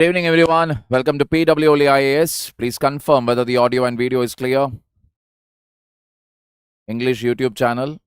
Good evening, everyone. Welcome to PWOnlyIAS. Please confirm whether the audio and video is clear. English YouTube channel.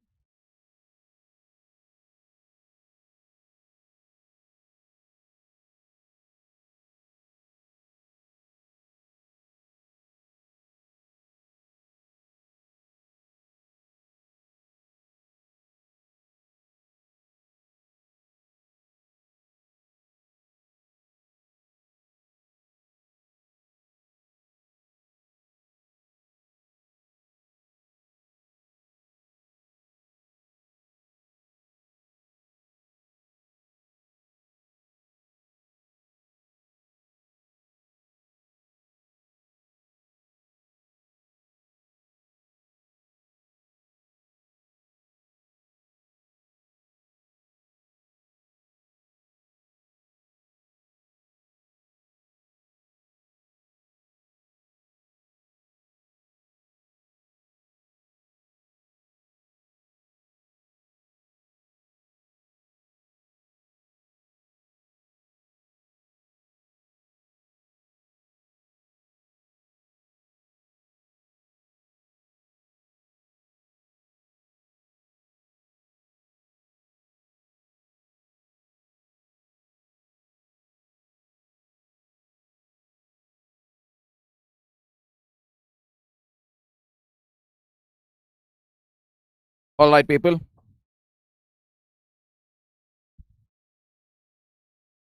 All right, people.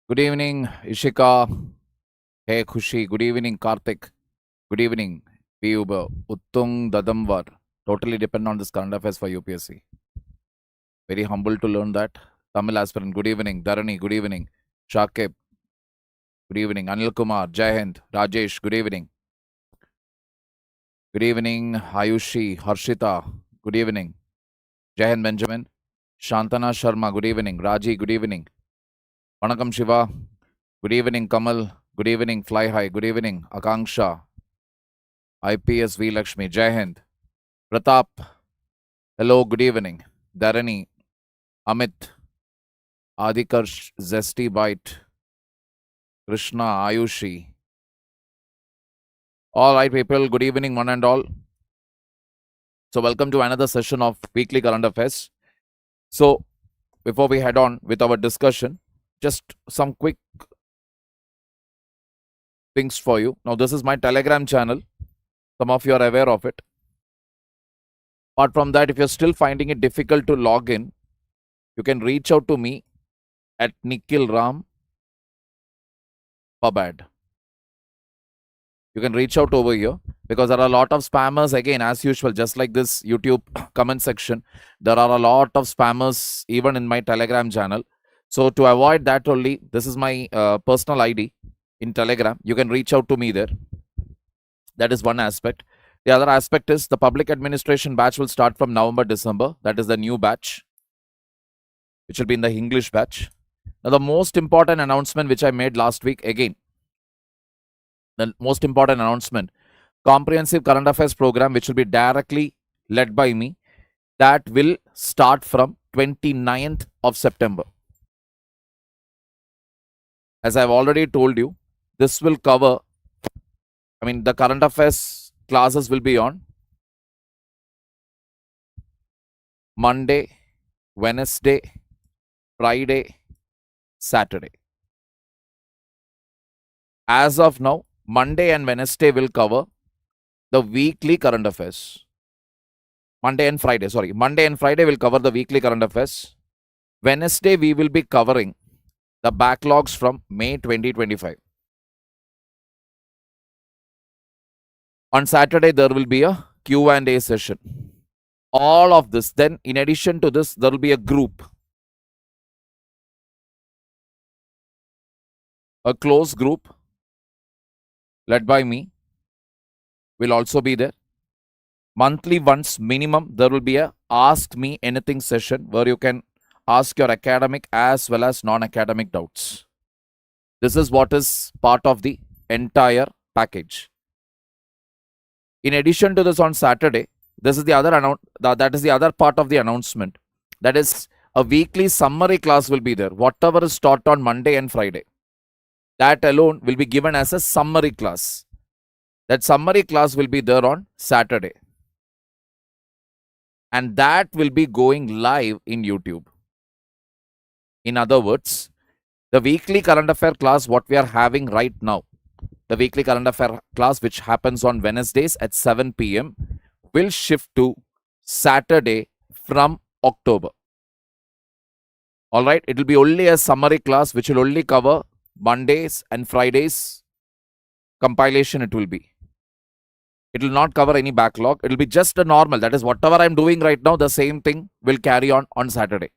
Good evening, Ishika. Hey, Khushi. Good evening, Karthik. Good evening, Piyuba. Uttung Dadamvar. Totally depend on this current affairs for UPSC. Very humble to learn that. Tamil aspirant. Good evening. Dharani. Good evening. Shakib. Good evening. Anil Kumar. Jai Hind. Rajesh. Good evening. Good evening, Ayushi. Harshita. Good evening. Jai Hind Benjamin. Shantana Sharma. Good evening. Raji. Good evening. Vanakkam Shiva. Good evening, Kamal. Good evening, Fly High. Good evening, Akanksha. IPS V Lakshmi. Jai Hind. Pratap. Hello, good evening. Dharani. Amit. Adikarsh. Zesty Bite. Krishna. Ayushi. All right, people. Good evening, one and all. So, welcome to another session of Weekly Current Affairs. So, before we head on with our discussion, just some quick things for you. Now, this is my Telegram channel. Some of you are aware of it. Apart from that, if you're still finding it difficult to log in, you can reach out to me at Nikhil Ram Pabad. You can reach out over here because there are a lot of spammers. Again, as usual, just like this YouTube comment section, there are a lot of spammers even in my Telegram channel. So to avoid that only, this is my personal ID in Telegram. You can reach out to me there. That is one aspect. The other aspect is the public administration batch will start from November, December. That is the new batch, which will be in the English batch. Now, the most important announcement which I made last week, again, the most important announcement, comprehensive current affairs program, which will be directly led by me, that will start from 29th of September. As I've already told you, this will cover, the current affairs classes will be on Monday, Wednesday, Friday, Saturday. As of now, Monday and Wednesday will cover the weekly current affairs. Monday and Friday will cover the weekly current affairs. Wednesday, we will be covering the backlogs from May 2025. On Saturday, there will be a Q&A session. All of this. Then, in addition to this, there will be a group. A close group led by me will also be there. Monthly once minimum, there will be a Ask Me Anything session where you can ask your academic as well as non-academic doubts. This is what is part of the entire package. In addition to this, on Saturday, this is the other that is the other part of the announcement. That is, a weekly summary class will be there. Whatever is taught on Monday and Friday, That alone will be given as a summary class. That summary class will be there on Saturday. And that will be going live in YouTube. In other words, the weekly current affair class, what we are having right now, the weekly current affair class, which happens on Wednesdays at 7 p.m., will shift to Saturday from October. All right, it will be only a summary class, which will only cover Mondays and Fridays compilation. It will be. It will not cover any backlog. It will be just a normal. That is, whatever I'm doing right now, the same thing will carry on Saturday.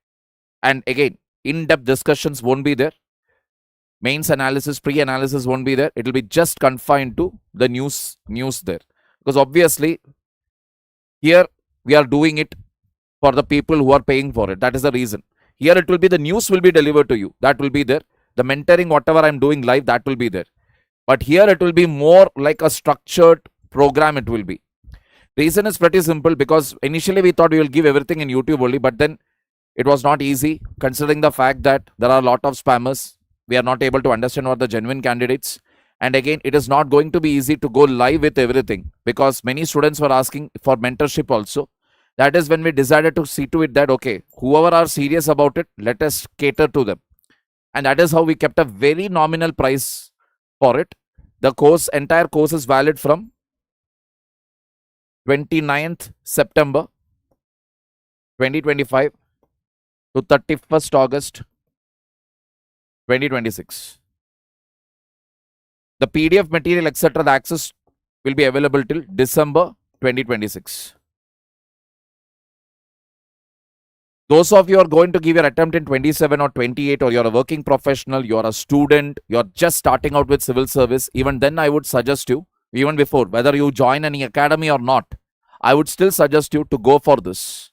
And again, in-depth discussions won't be there. Mains analysis, pre-analysis won't be there. It will be just confined to the news there. Because obviously, here we are doing it for the people who are paying for it. That is the reason. Here it will be the news will be delivered to you. That will be there. The mentoring, whatever I'm doing live, that will be there. But here it will be more like a structured program it will be. Reason is pretty simple, because initially we thought we will give everything in YouTube only, but then it was not easy, considering the fact that there are a lot of spammers. We are not able to understand what the genuine candidates. And again, it is not going to be easy to go live with everything, because many students were asking for mentorship also. That is when we decided to see to it that, okay, whoever are serious about it, let us cater to them. And that is how we kept a very nominal price for it. The entire course is valid from 29th September 2025 to 31st August 2026. The PDF material, etc., the access will be available till December 2026. Those of you are going to give your attempt in 27 or 28, or you're a working professional, you're a student, you're just starting out with civil service, even then I would suggest you, even before, whether you join any academy or not, I would still suggest you to go for this.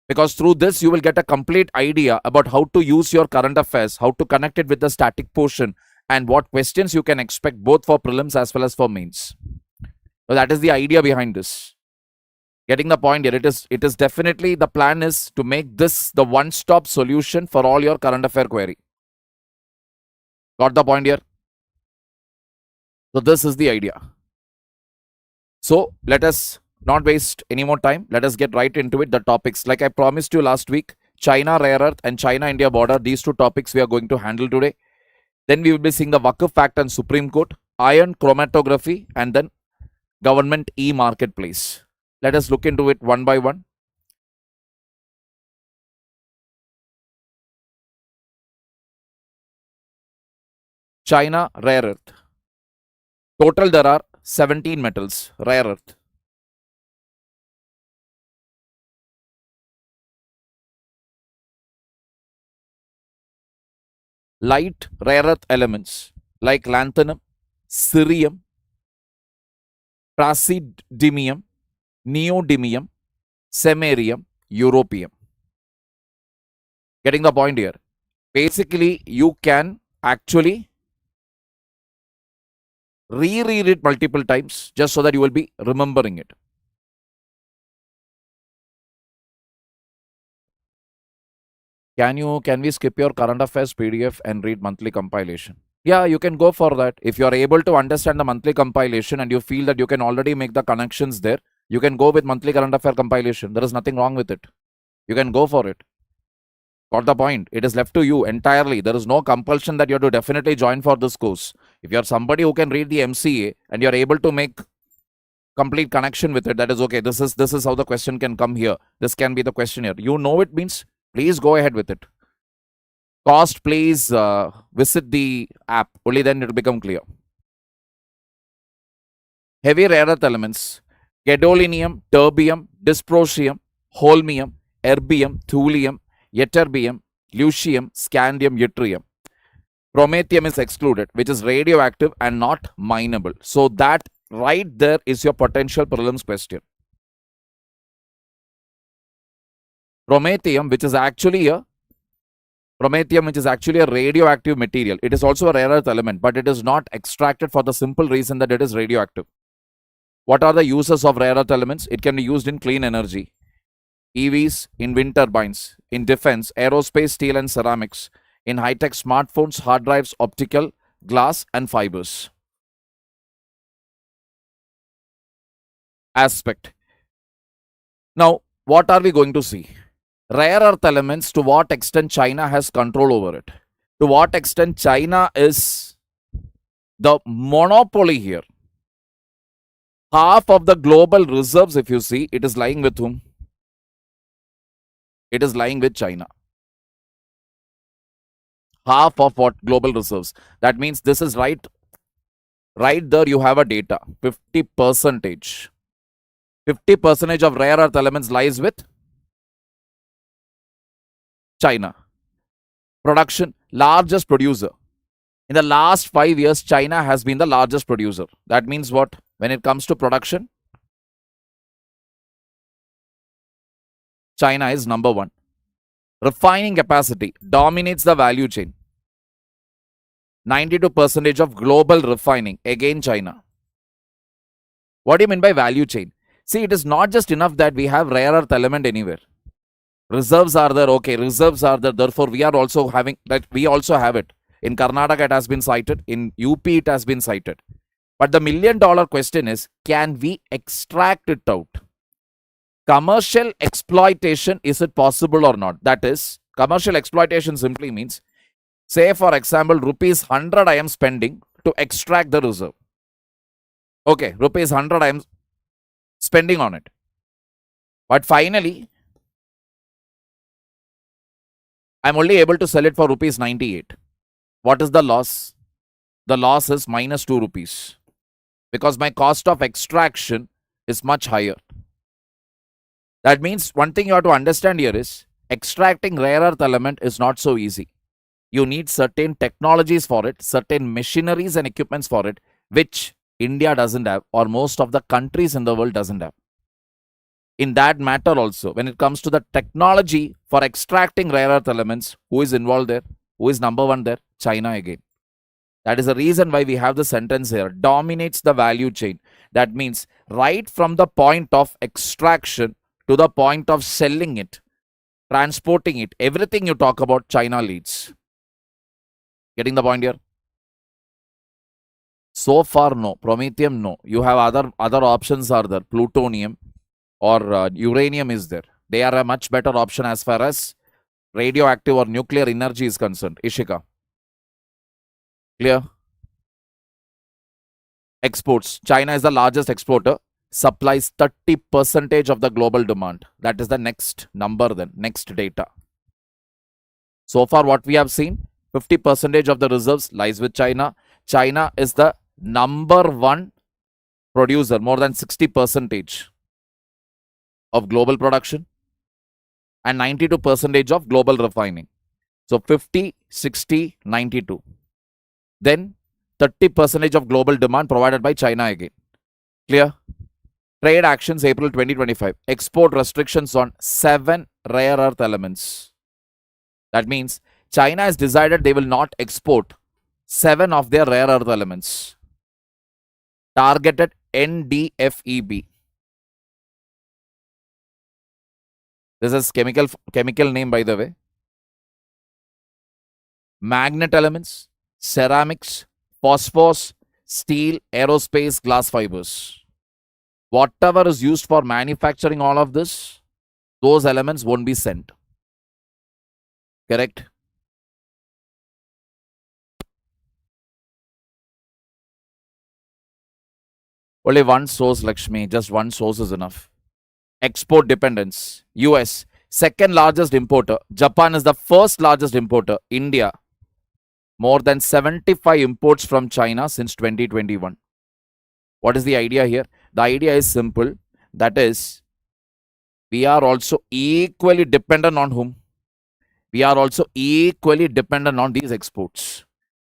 Because through this, you will get a complete idea about how to use your current affairs, how to connect it with the static portion, and what questions you can expect both for prelims as well as for mains. So that is the idea behind this. Getting the point here, it is definitely, the plan is to make this the one-stop solution for all your current affair query. Got the point here? So this is the idea. So let us not waste any more time. Let us get right into it. The topics, like I promised you last week, China rare earth and China-India border, these two topics we are going to handle today. Then we will be seeing the Waqf Act and Supreme Court, iron chromatography, and then government e-marketplace. Let us look into it one by one. China rare earth. Total there are 17 metals, rare earth. Light rare earth elements like lanthanum, cerium, praseodymium, neodymium, samarium, europium. Getting the point here. Basically, you can actually reread it multiple times just so that you will be remembering it. Can we skip your current affairs PDF and read monthly compilation? Yeah, you can go for that. If you are able to understand the monthly compilation and you feel that you can already make the connections there, you can go with monthly current affair compilation. There is nothing wrong with it. You can go for it. Got the point? It is left to you entirely. There is no compulsion that you have to definitely join for this course. If you are somebody who can read the MCA and you are able to make complete connection with it, that is okay. This is how the question can come here. This can be the question here. You know it means, please go ahead with it. Cost, please visit the app. Only then it will become clear. Heavy rare earth elements: gadolinium, terbium, dysprosium, holmium, erbium, thulium, ytterbium, lucium, scandium, yttrium. Promethium is excluded, which is radioactive and not mineable. So that right there is your potential prelims question. Promethium, which is actually a radioactive material. It is also a rare earth element, but it is not extracted for the simple reason that it is radioactive. What are the uses of rare earth elements? It can be used in clean energy, EVs, in wind turbines, in defense, aerospace, steel and ceramics, in high-tech smartphones, hard drives, optical, glass, and fibers. Aspect. Now, what are we going to see? Rare earth elements, to what extent China has control over it. To what extent China is the monopoly here. Half of the global reserves, if you see, it is lying with whom? It is lying with China. Half of what global reserves. That means this is right there you have a data. 50%. 50% of rare earth elements lies with China. Production, largest producer. In the last 5 years, China has been the largest producer. That means what? When it comes to production, China is number one. Refining capacity dominates the value chain. 92% of global refining, again China. What do you mean by value chain? See, it is not just enough that we have rare earth element anywhere. Reserves are there, okay, reserves are there, therefore we are also having that. We also have it. In Karnataka it has been cited, in UP it has been cited. But the $1 million question is, can we extract it out? Commercial exploitation, is it possible or not? That is, commercial exploitation simply means, say for example, rupees 100 I am spending to extract the reserve. Okay, rupees 100 I am spending on it. But finally, I am only able to sell it for rupees 98. What is the loss? The loss is minus 2 rupees. Because my cost of extraction is much higher. That means one thing you have to understand here is, extracting rare earth element is not so easy. You need certain technologies for it, certain machineries and equipments for it, which India doesn't have, or most of the countries in the world doesn't have. In that matter also, when it comes to the technology for extracting rare earth elements, who is involved there? Who is number one there? China again. That is the reason why we have the sentence here, dominates the value chain. That means right from the point of extraction to the point of selling it, transporting it, everything you talk about, China leads. Getting the point here? So far, no. Promethium, no. You have other options are there. Plutonium or uranium is there. They are a much better option as far as radioactive or nuclear energy is concerned. Ishika. Clear? Exports. China is the largest exporter. Supplies 30% of the global demand. That is the next number then. Next data. So far what we have seen, 50% of the reserves lies with China. China is the number one producer, more than 60% of global production and 92% of global refining. So 50, 60, 92. Then 30% of global demand provided by China again. Clear? Trade actions April 2025. Export restrictions on 7 rare earth elements. That means China has decided they will not export 7 of their rare earth elements. Targeted NDFEB. This is chemical name, by the way. Magnet elements, ceramics, phosphorus, steel, aerospace, glass fibers. Whatever is used for manufacturing all of this, those elements won't be sent. Correct? Only one source, Lakshmi. Just one source is enough. Export dependence. US, second largest importer. Japan is the first largest importer. India, more than 75 imports from China since 2021. What is the idea here? The idea is simple. That is, we are also equally dependent on whom? We are also equally dependent on these exports.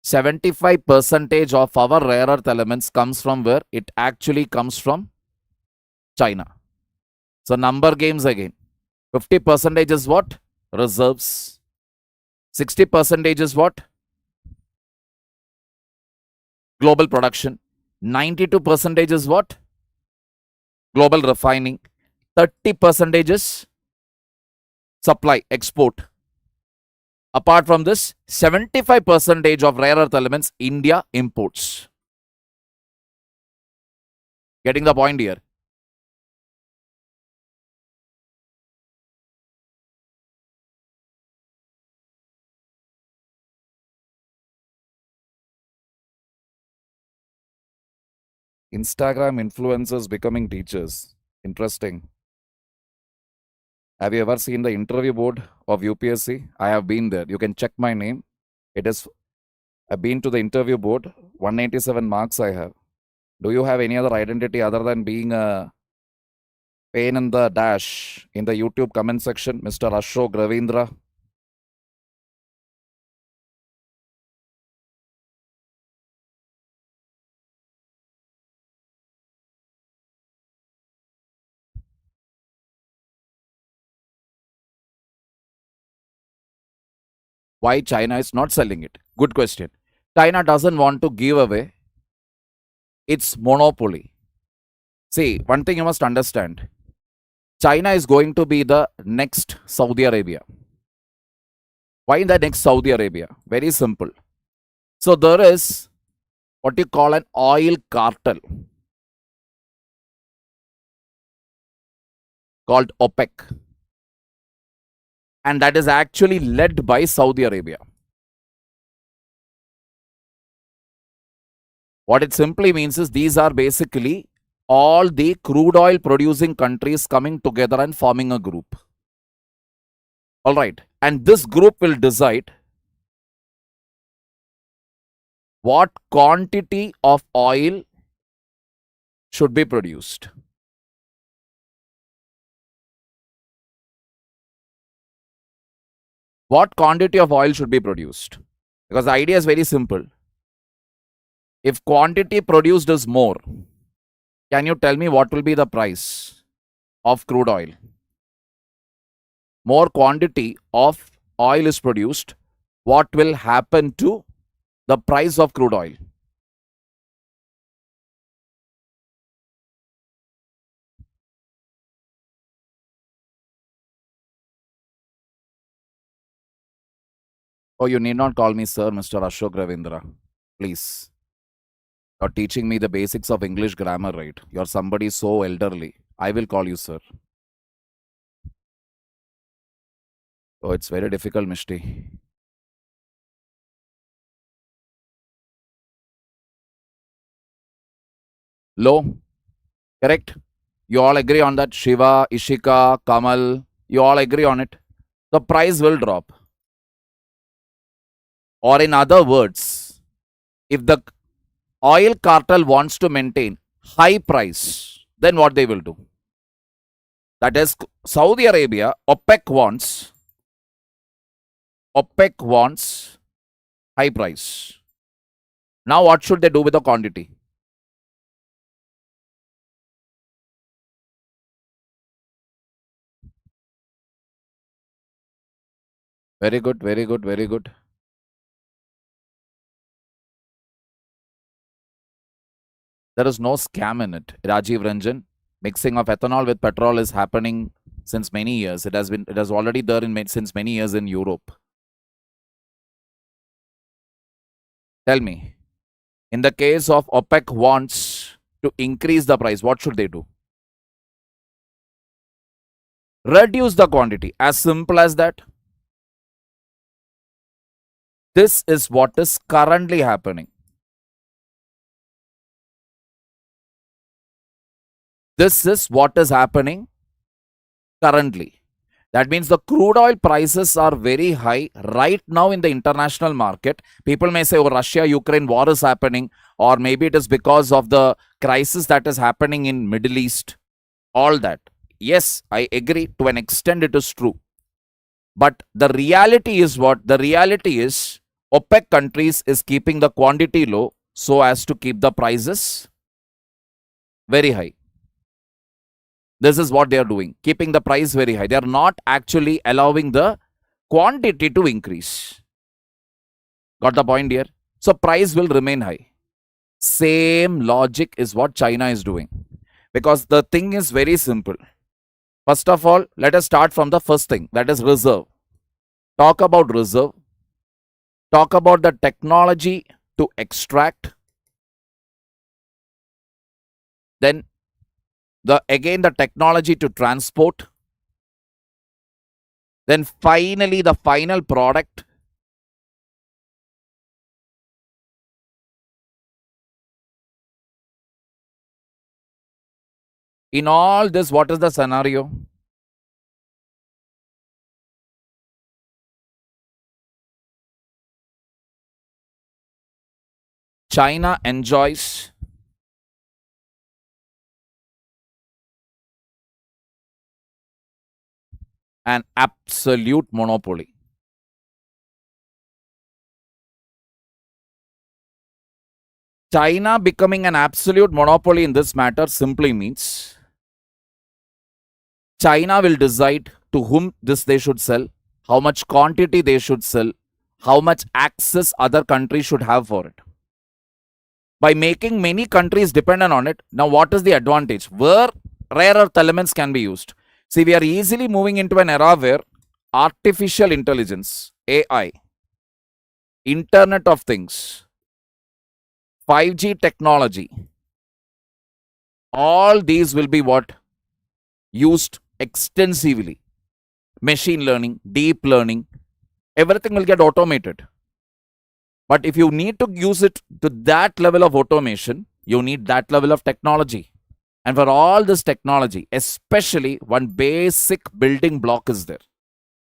75% of our rare earth elements comes from where? It actually comes from China. So number games again. 50% is what? Reserves. 60% is what? Global production. 92% is what? Global refining. 30% is supply, export. Apart from this, 75% of rare earth elements India imports. Getting the point here? Instagram influencers becoming teachers. Interesting. Have you ever seen the interview board of UPSC? I have been there. You can check my name. I've been to the interview board. 187 marks I have. Do you have any other identity other than being a pain in the dash in the YouTube comment section, Mr. Ashok Ravindra? Why China is not selling it? Good question. China doesn't want to give away its monopoly. See, one thing you must understand. China is going to be the next Saudi Arabia. Why the next Saudi Arabia? Very simple. So there is what you call an oil cartel called OPEC. And that is actually led by Saudi Arabia. What it simply means is these are basically all the crude oil producing countries coming together and forming a group. All right. And this group will decide what quantity of oil should be produced. What quantity of oil should be produced? Because the idea is very simple. If quantity produced is more, can you tell me what will be the price of crude oil? More quantity of oil is produced, what will happen to the price of crude oil? Oh, you need not call me sir, Mr. Ashok Ravindra. Please. You're teaching me the basics of English grammar, right? You're somebody so elderly. I will call you sir. Oh, it's very difficult, Mishti. Low. Correct? You all agree on that? Shiva, Ishika, Kamal, you all agree on it? The price will drop. Or in other words, if the oil cartel wants to maintain high price, then what they will do? That is, Saudi Arabia, OPEC wants high price. Now what should they do with the quantity? Very good, very good, very good. There is no scam in it. Rajiv Ranjan, mixing of ethanol with petrol is happening since many years. It has already there since many years in Europe. Tell me, in the case of OPEC wants to increase the price, what should they do? Reduce the quantity. As simple as that. This is what is currently happening. This is what is happening currently. That means the crude oil prices are very high right now in the international market. People may say, oh, Russia-Ukraine war is happening, or maybe it is because of the crisis that is happening in Middle East. All that. Yes, I agree. To an extent, it is true. But the reality is what? The reality is OPEC countries is keeping the quantity low so as to keep the prices very high. This is what they are doing, keeping the price very high. They are not actually allowing the quantity to increase. Got the point here? So price will remain high. Same logic is what China is doing. Because the thing is very simple. First of all, let us start from the first thing, that is reserve. Talk about reserve. talk about the technology to extract, then the technology to transport, then finally the final product. In all this, what is the scenario? China enjoys an absolute monopoly. China becoming an absolute monopoly in this matter simply means China will decide to whom this they should sell, how much quantity they should sell, how much access other countries should have for it. By making many countries dependent on it, now what is the advantage? Where rare earth elements can be used. See, we are easily moving into an era where artificial intelligence, AI, Internet of Things, 5G technology, all these will be what? Used extensively. Machine learning, deep learning, everything will get automated. But if you need to use it to that level of automation, you need that level of technology. And for all this technology, especially one basic building block is there.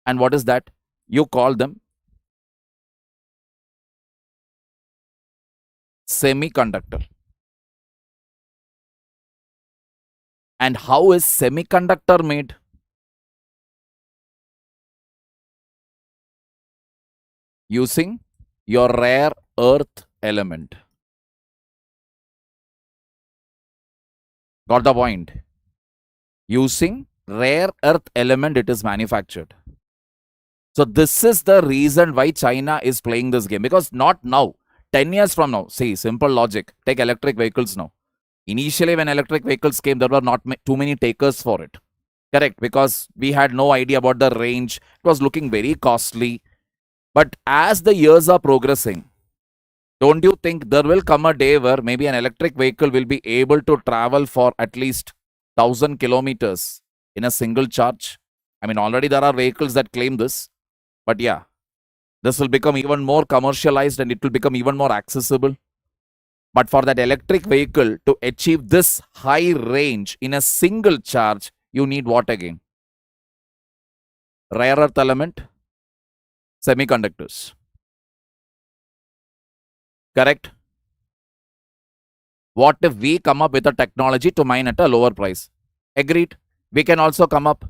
And what is that? You call them semiconductor. And how is semiconductor made? Using your rare earth element. Got the point? Using rare earth element, it is manufactured. So this is the reason why China is playing this game. Because not now, 10 years from now, see, simple logic. Take electric vehicles now. Initially, when electric vehicles came, there were not too many takers for it. Correct, because we had no idea about the range. It was looking very costly. But as the years are progressing, don't you think there will come a day where maybe an electric vehicle will be able to travel for at least 1,000 kilometers in a single charge? I mean, already there are vehicles that claim this. But yeah, this will become even more commercialized and it will become even more accessible. But for that electric vehicle to achieve this high range in a single charge, you need what again? Rare earth element, semiconductors. Correct? What if we come up with a technology to mine at a lower price? Agreed. We can also come up.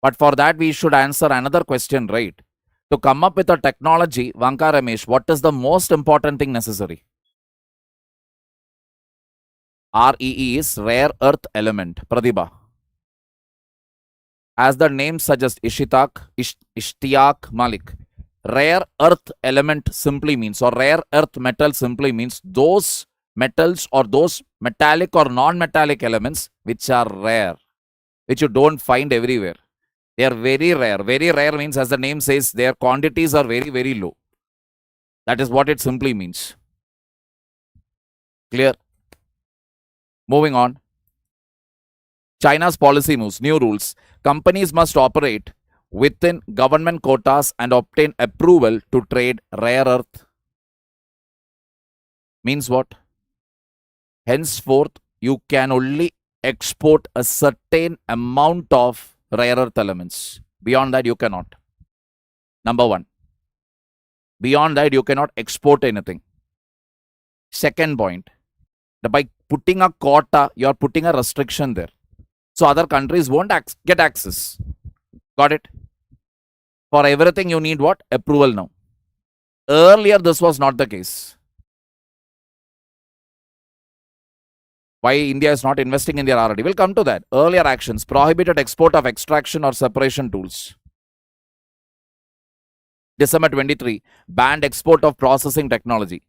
But for that, we should answer another question, right? To come up with a technology, Vanka Ramesh, what is the most important thing necessary? REE is rare earth element. Pradibha. As the name suggests, Ishtiaq Malik. Rare earth element simply means, or rare earth metal simply means those metals or those metallic or non-metallic elements which are rare, which you don't find everywhere. They are very rare. Very rare means, as the name says, their quantities are very, very low. That is what it simply means. Clear? Moving on. China's policy moves, new rules. Companies must operate within government quotas and obtain approval to trade rare earth. Means what? Henceforth, you can only export a certain amount of rare earth elements. Beyond that, you cannot. Number one. Beyond that, you cannot export anything. Second point. By putting a quota, you are putting a restriction there. So other countries won't get access. Got it? For everything, you need what? Approval now. Earlier, this was not the case. Why India is not investing in their R&D? We'll come to that. Earlier actions, prohibited export of extraction or separation tools. December 23, banned export of processing technology.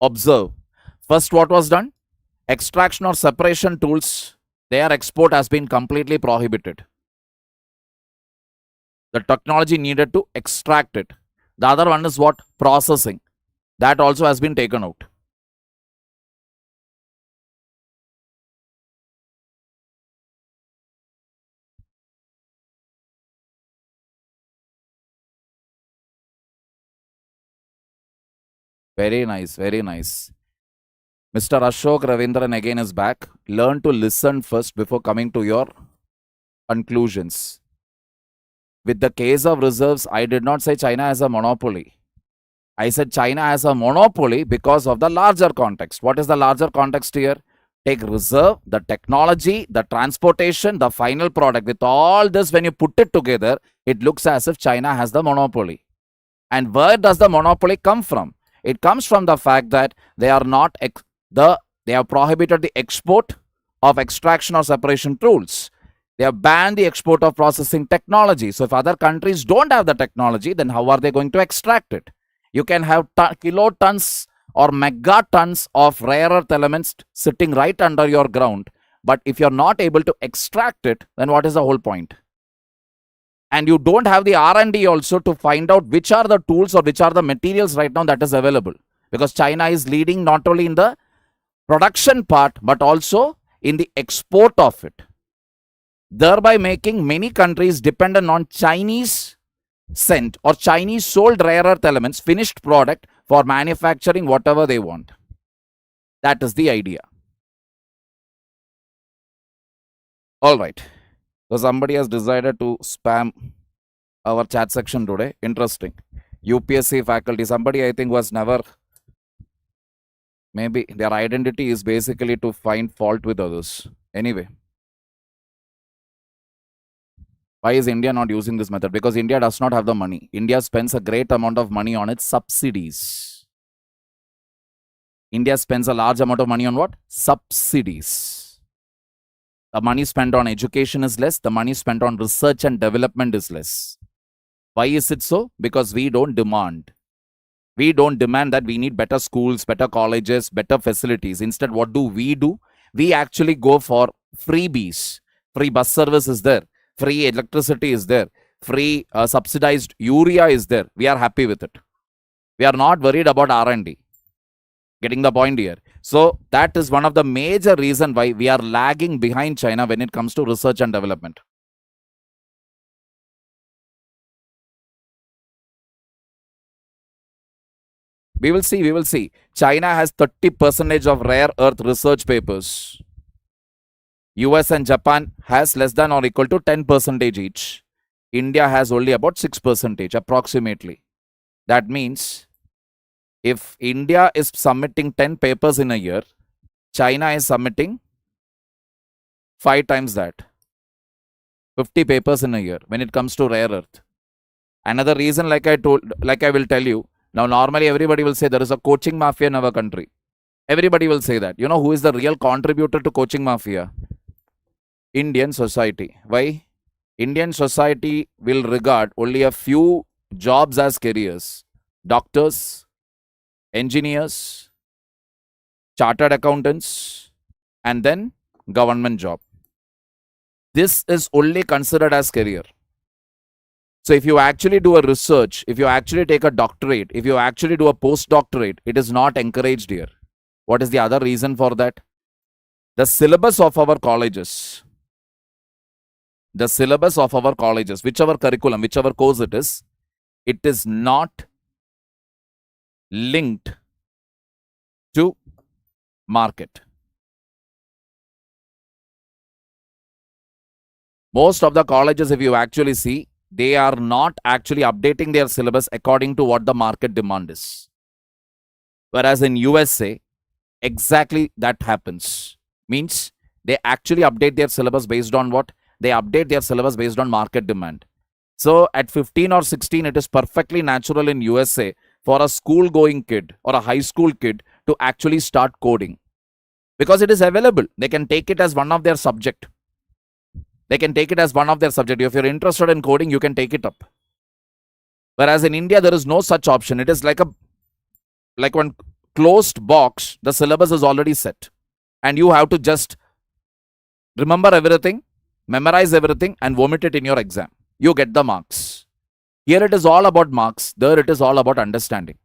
Observe. First, what was done? Extraction or separation tools, their export has been completely prohibited. The technology needed to extract it. The other one is what? Processing. That also has been taken out. Very nice, very nice. Mr. Ashok Ravindran again is back. Learn to listen first before coming to your conclusions. With the case of reserves, I did not say China has a monopoly. I said China has a monopoly because of the larger context. What is the larger context here? Take reserve, the technology, the transportation, the final product. With all this, when you put it together, it looks as if China has the monopoly. And where does the monopoly come from? It comes from the fact that they are not they have prohibited the export of extraction or separation tools. They have banned the export of processing technology. So if other countries don't have the technology, then how are they going to extract it? You can have kilotons or megatons of rare earth elements sitting right under your ground. But if you're not able to extract it, then what is the whole point? And you don't have the R&D also to find out which are the tools or which are the materials right now that is available. Because China is leading not only in the production part, but also in the export of it, thereby making many countries dependent on Chinese sent or Chinese sold rare earth elements, finished product, for manufacturing whatever they want. That is the idea. All right. So somebody has decided to spam our chat section today. Interesting. UPSC faculty. Somebody I think was never, maybe their identity is basically to find fault with others. Anyway. Why is India not using this method? Because India does not have the money. India spends a great amount of money on its subsidies. India spends a large amount of money on what? Subsidies. The money spent on education is less. The money spent on research and development is less. Why is it so? Because we don't demand. We don't demand that we need better schools, better colleges, better facilities. Instead, what do? We actually go for freebies. Free bus service is there. Free electricity is there. Free subsidized urea is there. We are happy with it. We are not worried about R&D. Getting the point here. So that is one of the major reasons why we are lagging behind China when it comes to research and development. We will see. China has 30% of rare earth research papers. US and Japan has less than or equal to 10% each. India has only about 6% approximately. That means if India is submitting 10 papers in a year, China is submitting 5 times that. 50 papers in a year when it comes to rare earth. Another reason, like I will tell you, now normally everybody will say there is a coaching mafia in our country. Everybody will say that. You know who is the real contributor to coaching mafia? Indian society. Why? Indian society will regard only a few jobs as careers. Doctors, engineers, chartered accountants, and then government job. This is only considered as career. So if you actually do a research, if you actually take a doctorate, if you actually do a postdoctorate, it is not encouraged here. What is the other reason for that? The syllabus of our colleges, whichever curriculum, whichever course it is not linked to market. Most of the colleges, if you actually see, they are not actually updating their syllabus according to what the market demand is. Whereas in USA, exactly that happens. Means they actually update their syllabus based on what? They update their syllabus based on market demand. So at 15 or 16, it is perfectly natural in USA for a school-going kid or a high school kid to actually start coding. Because it is available. They can take it as one of their subject. If you're interested in coding, you can take it up. Whereas in India, there is no such option. It is like one closed box. The syllabus is already set. And you have to just remember everything, memorize everything, and vomit it in your exam. You get the marks. Here it is all about marks. There it is all about understanding.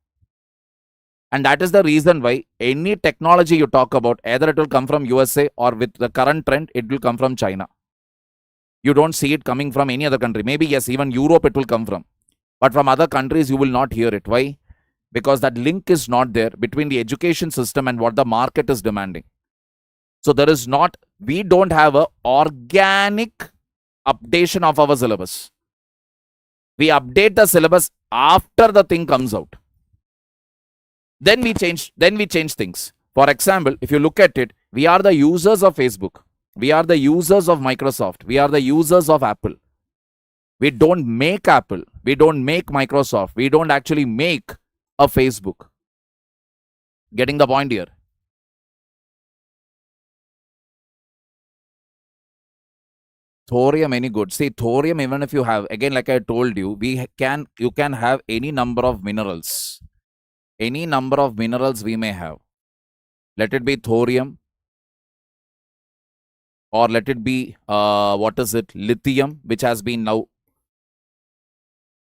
And that is the reason why any technology you talk about, either it will come from USA or with the current trend, it will come from China. You don't see it coming from any other country. Maybe, yes, even Europe it will come from. But from other countries, you will not hear it. Why? Because that link is not there between the education system and what the market is demanding. So there is not, we don't have a organic updation of our syllabus. We update the syllabus after the thing comes out. Then we change things. For example, if you look at it, we are the users of Facebook. We are the users of Microsoft. We are the users of Apple. We don't make Apple. We don't make Microsoft. We don't actually make a Facebook. Getting the point here? Thorium, any good? See, thorium, even if you have, again, like I told you, you can have any number of minerals. Any number of minerals we may have. Let it be thorium, or let it be, what is it? Lithium, which has been now,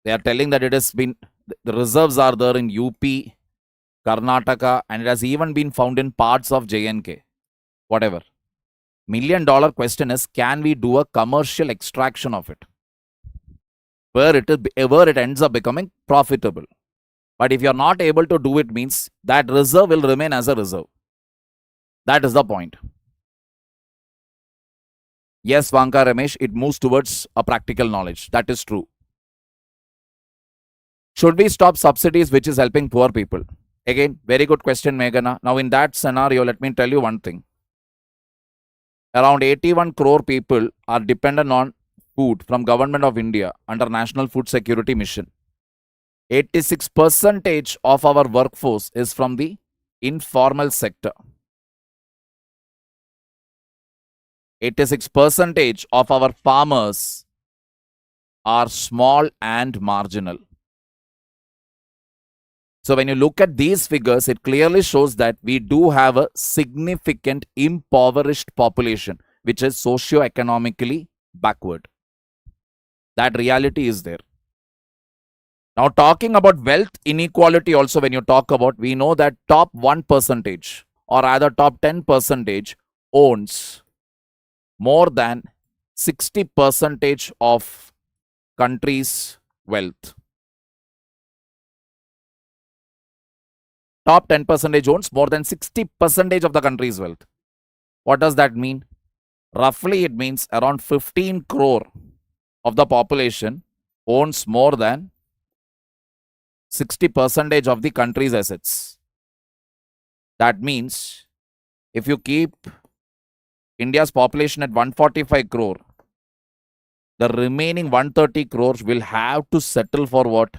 they are telling that it has been, the reserves are there in UP, Karnataka, and it has even been found in parts of JNK. Whatever. $1 million question is, can we do a commercial extraction of it? Where it ends up becoming profitable. But if you're not able to do it, means that reserve will remain as a reserve. That is the point. Yes, Vanka Ramesh, it moves towards a practical knowledge. That is true. Should we stop subsidies which is helping poor people? Again, very good question, Meghana. Now, in that scenario, let me tell you one thing. Around 81 crore people are dependent on food from Government of India under National Food Security Mission. 86% of our workforce is from the informal sector. 86% of our farmers are small and marginal. So when you look at these figures, it clearly shows that we do have a significant impoverished population, which is socio-economically backward. That reality is there. Now, talking about wealth inequality also, when you talk about, we know that top 1% or rather top 10% owns more than 60% of country's wealth. Top 10% owns more than 60% of the country's wealth. What does that mean? Roughly, it means around 15 crore of the population owns more than 60% of the country's assets. That means if you keep India's population at 145 crore, the remaining 130 crores will have to settle for what?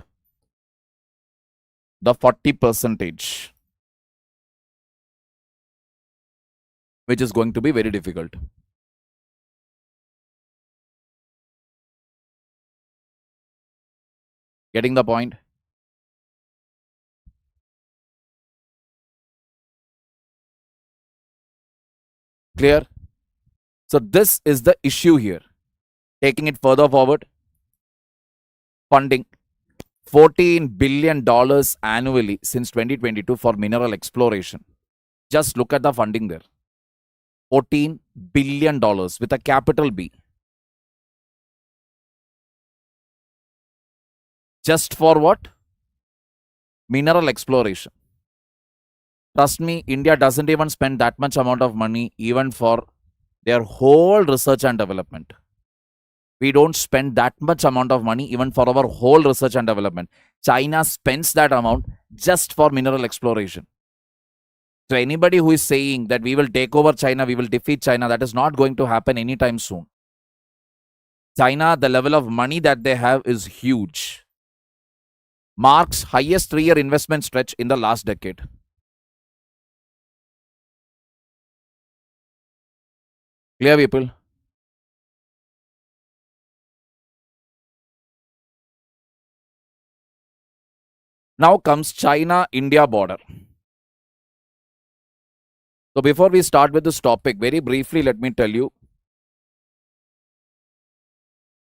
The 40%, which is going to be very difficult. Getting the point? Clear? So this is the issue here. Taking it further forward, funding $14 billion annually since 2022 for mineral exploration. Just look at the funding there. $14 billion with a capital B. Just for what? Mineral exploration. Trust me, India doesn't even spend that much amount of money even for their whole research and development. We don't spend that much amount of money even for our whole research and development. China spends that amount just for mineral exploration. So anybody who is saying that we will take over China, we will defeat China, that is not going to happen anytime soon. China, the level of money that they have is huge. Marks highest 3-year investment stretch in the last decade. Clear, people? Now comes China-India border. So before we start with this topic, very briefly, let me tell you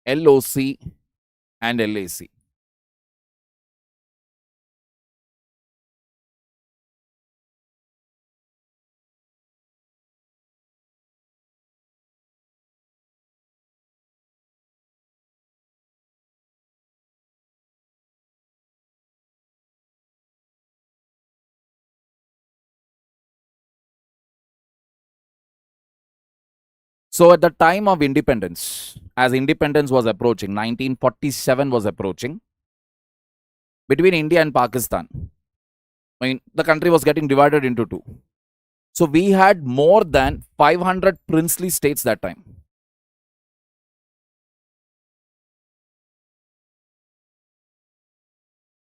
LOC and LAC. So at the time of independence, as independence was approaching, 1947 was approaching, between India and Pakistan, I mean, the country was getting divided into two. So we had more than 500 princely states that time.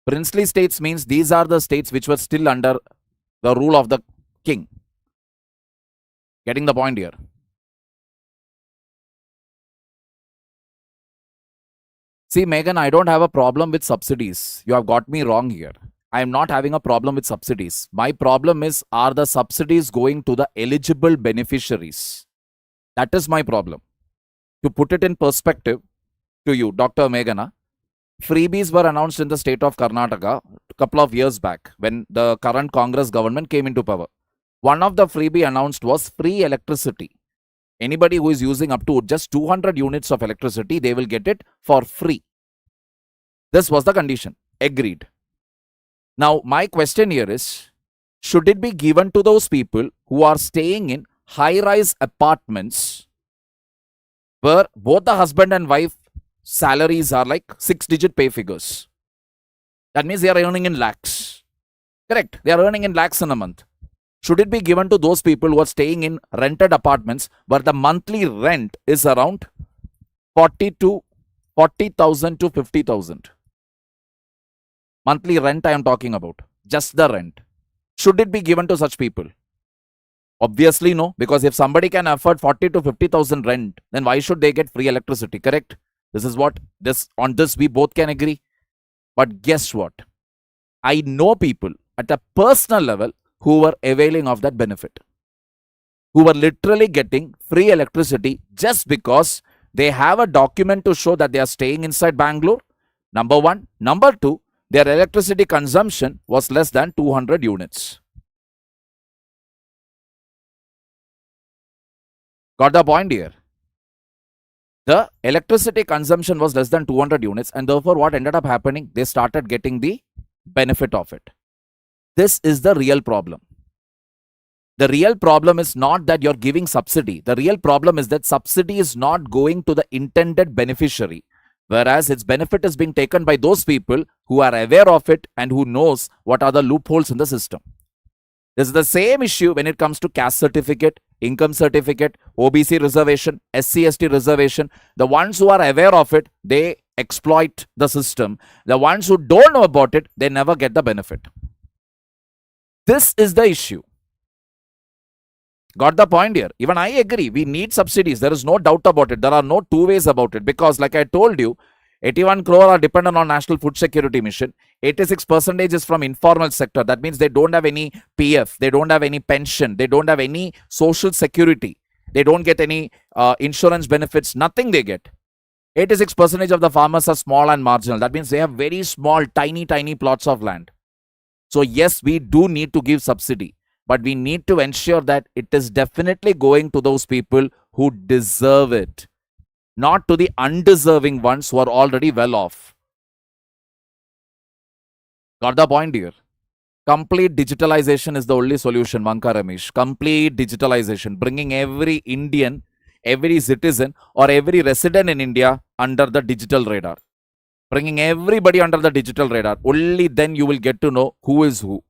Princely states means these are the states which were still under the rule of the king. Getting the point here? See, Megan, I don't have a problem with subsidies. You have got me wrong here. I am not having a problem with subsidies. My problem is, are the subsidies going to the eligible beneficiaries? That is my problem. To put it in perspective to you, Dr. Meghana, freebies were announced in the state of Karnataka a couple of years back when the current Congress government came into power. One of the freebie announced was free electricity. Anybody who is using up to just 200 units of electricity, they will get it for free. This was the condition. Agreed. Now, my question here is, should it be given to those people who are staying in high-rise apartments where both the husband and wife salaries are like 6-digit pay figures? That means they are earning in lakhs. Correct. They are earning in lakhs in a month. Should it be given to those people who are staying in rented apartments where the monthly rent is around 40,000 to 50,000? Monthly rent I am talking about. Just the rent. Should it be given to such people? Obviously no, because if somebody can afford 40 to 50,000 rent, then why should they get free electricity? Correct? This is what on this we both can agree. But guess what? I know people at a personal level who were availing of that benefit, who were literally getting free electricity just because they have a document to show that they are staying inside Bangalore. Number one. Number two, their electricity consumption was less than 200 units. Got the point here? The electricity consumption was less than 200 units, and therefore what ended up happening? They started getting the benefit of it. This is the real problem. The real problem is not that you're giving subsidy. The real problem is that subsidy is not going to the intended beneficiary, whereas its benefit is being taken by those people who are aware of it and who knows what are the loopholes in the system. This is the same issue when it comes to caste certificate, income certificate, OBC reservation, SC/ST reservation. The ones who are aware of it, they exploit the system. The ones who don't know about it, they never get the benefit. This is the issue. Got the point here? Even I agree. We need subsidies. There is no doubt about it. There are no two ways about it. Because like I told you, 81 crore are dependent on National Food Security Mission. 86% is from informal sector. That means they don't have any PF. They don't have any pension. They don't have any social security. They don't get any insurance benefits. Nothing they get. 86% of the farmers are small and marginal. That means they have very small, tiny plots of land. So yes, we do need to give subsidy. But we need to ensure that it is definitely going to those people who deserve it, not to the undeserving ones who are already well off. Got the point here? Complete digitalization is the only solution, Vanka Ramesh. Complete digitalization, bringing every Indian, every citizen or every resident in India under the digital radar. Bringing everybody under the digital radar. Only then you will get to know who is who.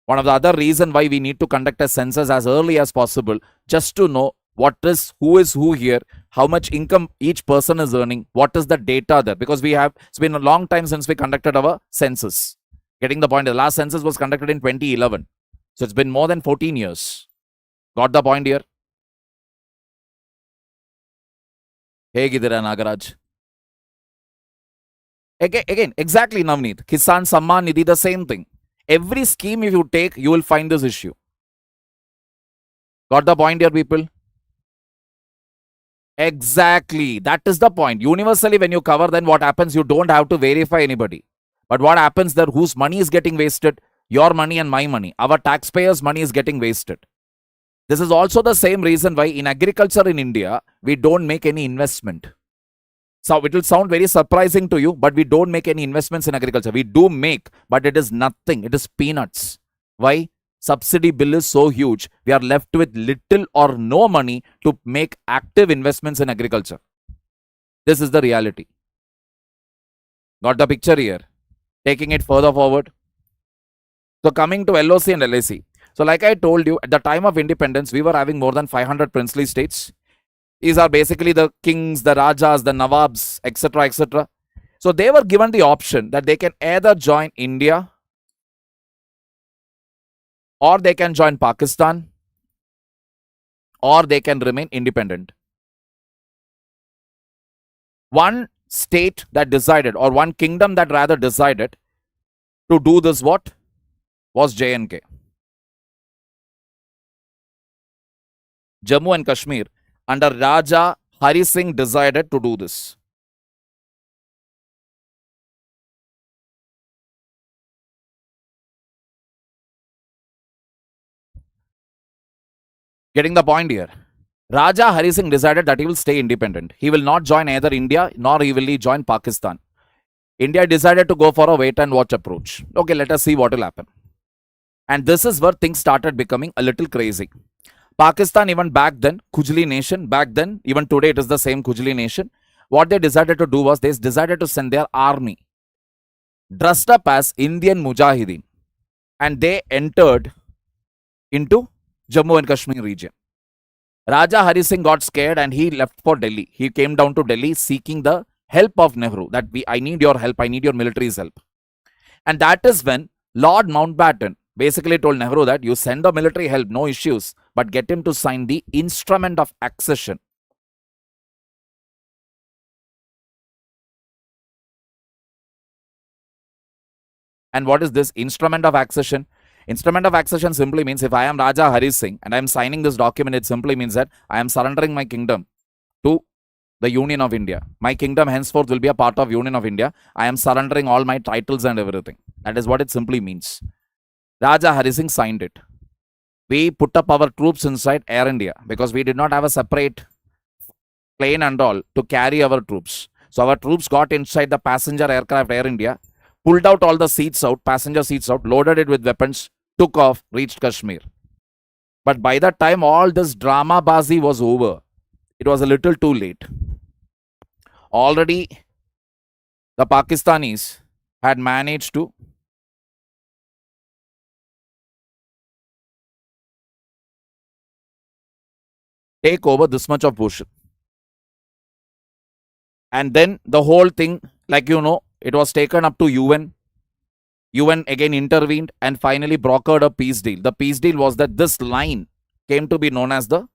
One of the other reasons why we need to conduct a census as early as possible, just to know who is who here, how much income each person is earning, what is the data there. Because it's been a long time since we conducted our census. Getting the point, the last census was conducted in 2011. So it's been more than 14 years. Got the point here? Hey Gidira Nagaraj. Again, exactly Navneet. Kisan Samman Nidhi, the same thing. Every scheme if you take, you will find this issue. Got the point here, people? Exactly. That is the point. Universally, when you cover, then what happens? You don't have to verify anybody. But what happens there? Whose money is getting wasted? Your money and my money. Our taxpayers' money is getting wasted. This is also the same reason why in agriculture in India, we don't make any investment. So it will sound very surprising to you, but we don't make any investments in agriculture. We do make, but it is nothing. It is peanuts. Why? subsidy bill is so huge, we are left with little or no money to make active investments in agriculture. This is the reality. Got the picture here? Taking it further forward. So coming to LOC and LAC. So like I told you, at the time of independence, we were having more than 500 princely states. These are basically the kings, the rajas, the nawabs, etc., etc. So they were given the option that they can either join India or they can join Pakistan or they can remain independent. One state that decided, or one kingdom that rather decided to do this, what was J&K. Jammu and Kashmir under Raja Hari Singh decided to do this. Getting the point here? Raja Hari Singh decided that he will stay independent. He will not join either India nor he will join Pakistan. India decided to go for a wait and watch approach. Okay, let us see what will happen. And this is where things started becoming a little crazy. Pakistan, even back then, Khujli nation, back then, even today it is the same Khujli nation. What they decided to do was they decided to send their army dressed up as Indian Mujahideen, and they entered into Jammu and Kashmir region. Raja Hari Singh got scared and he left for Delhi. He came down to Delhi seeking the help of Nehru, that I need your help, I need your military's help. And that is when Lord Mountbatten basically told Nehru that you send the military help, no issues, but get him to sign the instrument of accession. And what is this instrument of accession? Instrument of accession simply means if I am Raja Hari Singh and I am signing this document, it simply means that I am surrendering my kingdom to the Union of India. My kingdom henceforth will be a part of Union of India. I am surrendering all my titles and everything. That is what it simply means. Raja Hari Singh signed it. We put up our troops inside Air India because we did not have a separate plane and all to carry our troops. So our troops got inside the passenger aircraft Air India, pulled out all the seats out, passenger seats out, loaded it with weapons, took off, reached Kashmir. But by the time all this drama bazi was over, it was a little too late. Already the Pakistanis had managed to take over this much of bush. And then the whole thing, like you know, it was taken up to UN. UN again intervened and finally brokered a peace deal. The peace deal was that this line came to be known as the